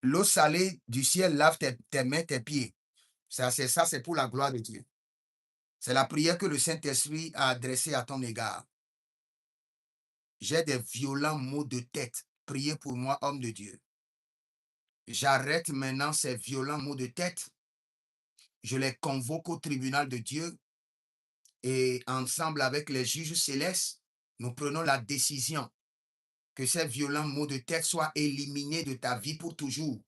l'eau salée du ciel lave tes mains, tes pieds. C'est pour la gloire de Dieu. C'est la prière que le Saint-Esprit a adressée à ton égard. J'ai des violents maux de tête. Priez pour moi, homme de Dieu. J'arrête maintenant ces violents maux de tête. Je les convoque au tribunal de Dieu et ensemble avec les juges célestes, nous prenons la décision que ces violents maux de tête soient éliminés de ta vie pour toujours.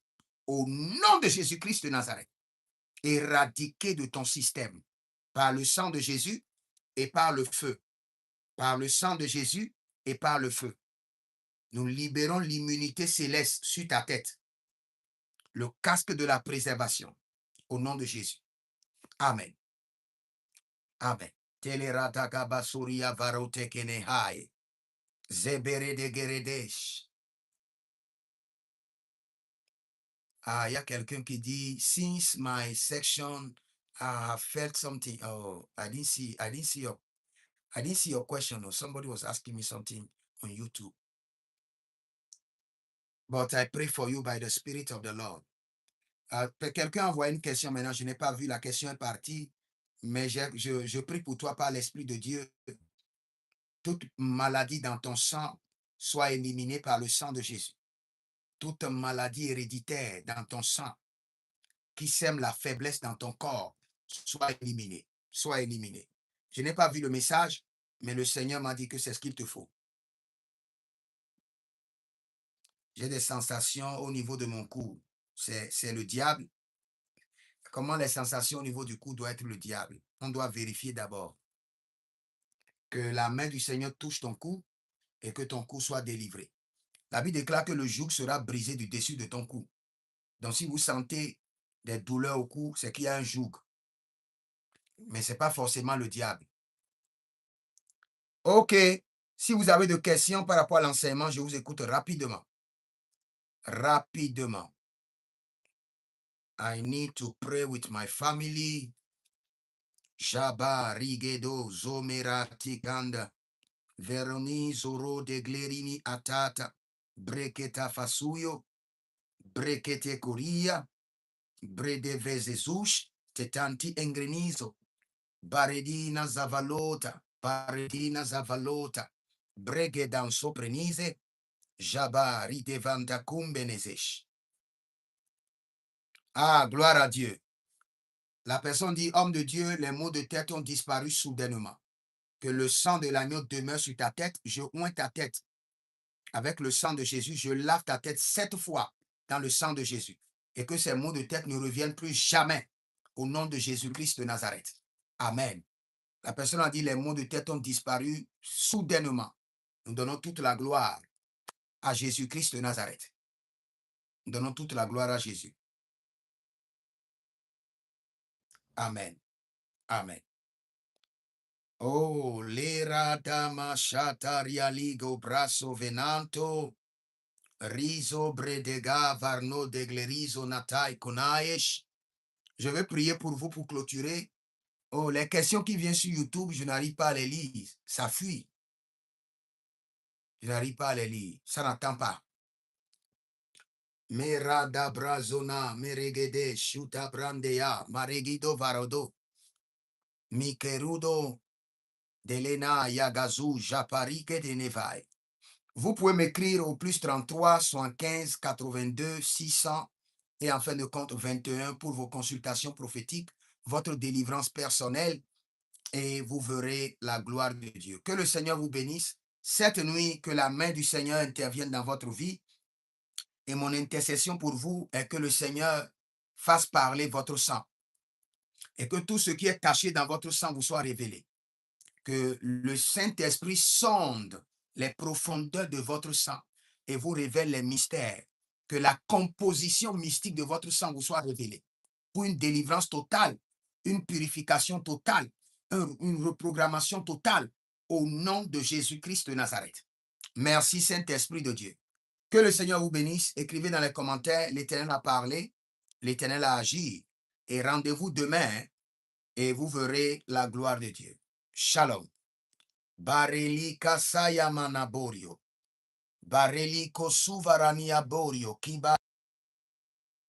Au nom de Jésus-Christ de Nazareth, éradiqués de ton système par le sang de Jésus et par le feu. Par le sang de Jésus et par le feu. Nous libérons l'immunité céleste sur ta tête. Le casque de la préservation. Au nom de Jésus. Amen. Amen. Teleratagabasuria varotekenehai. Zebere geredesh. Ah, il y a quelqu'un qui dit, since my section, I have felt something. Oh, I didn't see your question. Or somebody was asking me something on YouTube. But I pray for you by the Spirit of the Lord. Quelqu'un envoie une question maintenant. Je n'ai pas vu, la question est partie. Mais je prie pour toi par l'Esprit de Dieu. Toute maladie dans ton sang soit éliminée par le sang de Jésus. Toute maladie héréditaire dans ton sang qui sème la faiblesse dans ton corps soit éliminée. Soit éliminée. Je n'ai pas vu le message, mais le Seigneur m'a dit que c'est ce qu'il te faut. J'ai des sensations au niveau de mon cou. C'est le diable. Comment les sensations au niveau du cou doivent être le diable? On doit vérifier d'abord que la main du Seigneur touche ton cou et que ton cou soit délivré. La Bible déclare que le joug sera brisé du dessus de ton cou. Donc, si vous sentez des douleurs au cou, c'est qu'il y a un joug. Mais ce n'est pas forcément le diable. OK. Si vous avez des questions par rapport à l'enseignement, je vous écoute rapidement. Rapidement. I need to pray with my family. Jaba rigedo zomera tikanda. Veroni zoro de glerini atata. Breketa fasuyo. Brekete koria. Brede vezezush. Tetanti engrenizo. Baredina zavalota. Baredina zavalota. Brege dan soprenise. Jaba ridevanta kumbenezesh. Ah, gloire à Dieu. La personne dit, homme de Dieu, les maux de tête ont disparu soudainement. Que le sang de l'agneau demeure sur ta tête. Je oins ta tête avec le sang de Jésus. Je lave ta tête 7 fois dans le sang de Jésus. Et que ces maux de tête ne reviennent plus jamais au nom de Jésus-Christ de Nazareth. Amen. La personne a dit, les maux de tête ont disparu soudainement. Nous donnons toute la gloire à Jésus-Christ de Nazareth. Nous donnons toute la gloire à Jésus. Amen. Amen. Oh, l'era dama shataria ligo brasso venanto, riso bredega varno deglerizo natai konaesh. Je vais prier pour vous pour clôturer. Oh, les questions qui viennent sur YouTube, je n'arrive pas à les lire. Ça fuit. Je n'arrive pas à les lire. Ça n'entend pas. Merada brazona, meregede, shuta brandea, maregido varodo, mikerudo, delena yagazu, japarike de nevai. Vous pouvez m'écrire au plus 33 75 82 600 et en fin de compte 21 pour vos consultations prophétiques, votre délivrance personnelle et vous verrez la gloire de Dieu. Que le Seigneur vous bénisse. Cette nuit, que la main du Seigneur intervienne dans votre vie et mon intercession pour vous est que le Seigneur fasse parler votre sang et que tout ce qui est caché dans votre sang vous soit révélé. Que le Saint-Esprit sonde les profondeurs de votre sang et vous révèle les mystères. Que la composition mystique de votre sang vous soit révélée. Pour une délivrance totale, une purification totale, une reprogrammation totale au nom de Jésus-Christ de Nazareth. Merci Saint-Esprit de Dieu. Que le Seigneur vous bénisse. Écrivez dans les commentaires, l'Éternel a parlé, l'Éternel a agi. Et rendez-vous demain et vous verrez la gloire de Dieu. Shalom. Bareli kasaya manaborio. Bareli kosuvarania borio. Kiba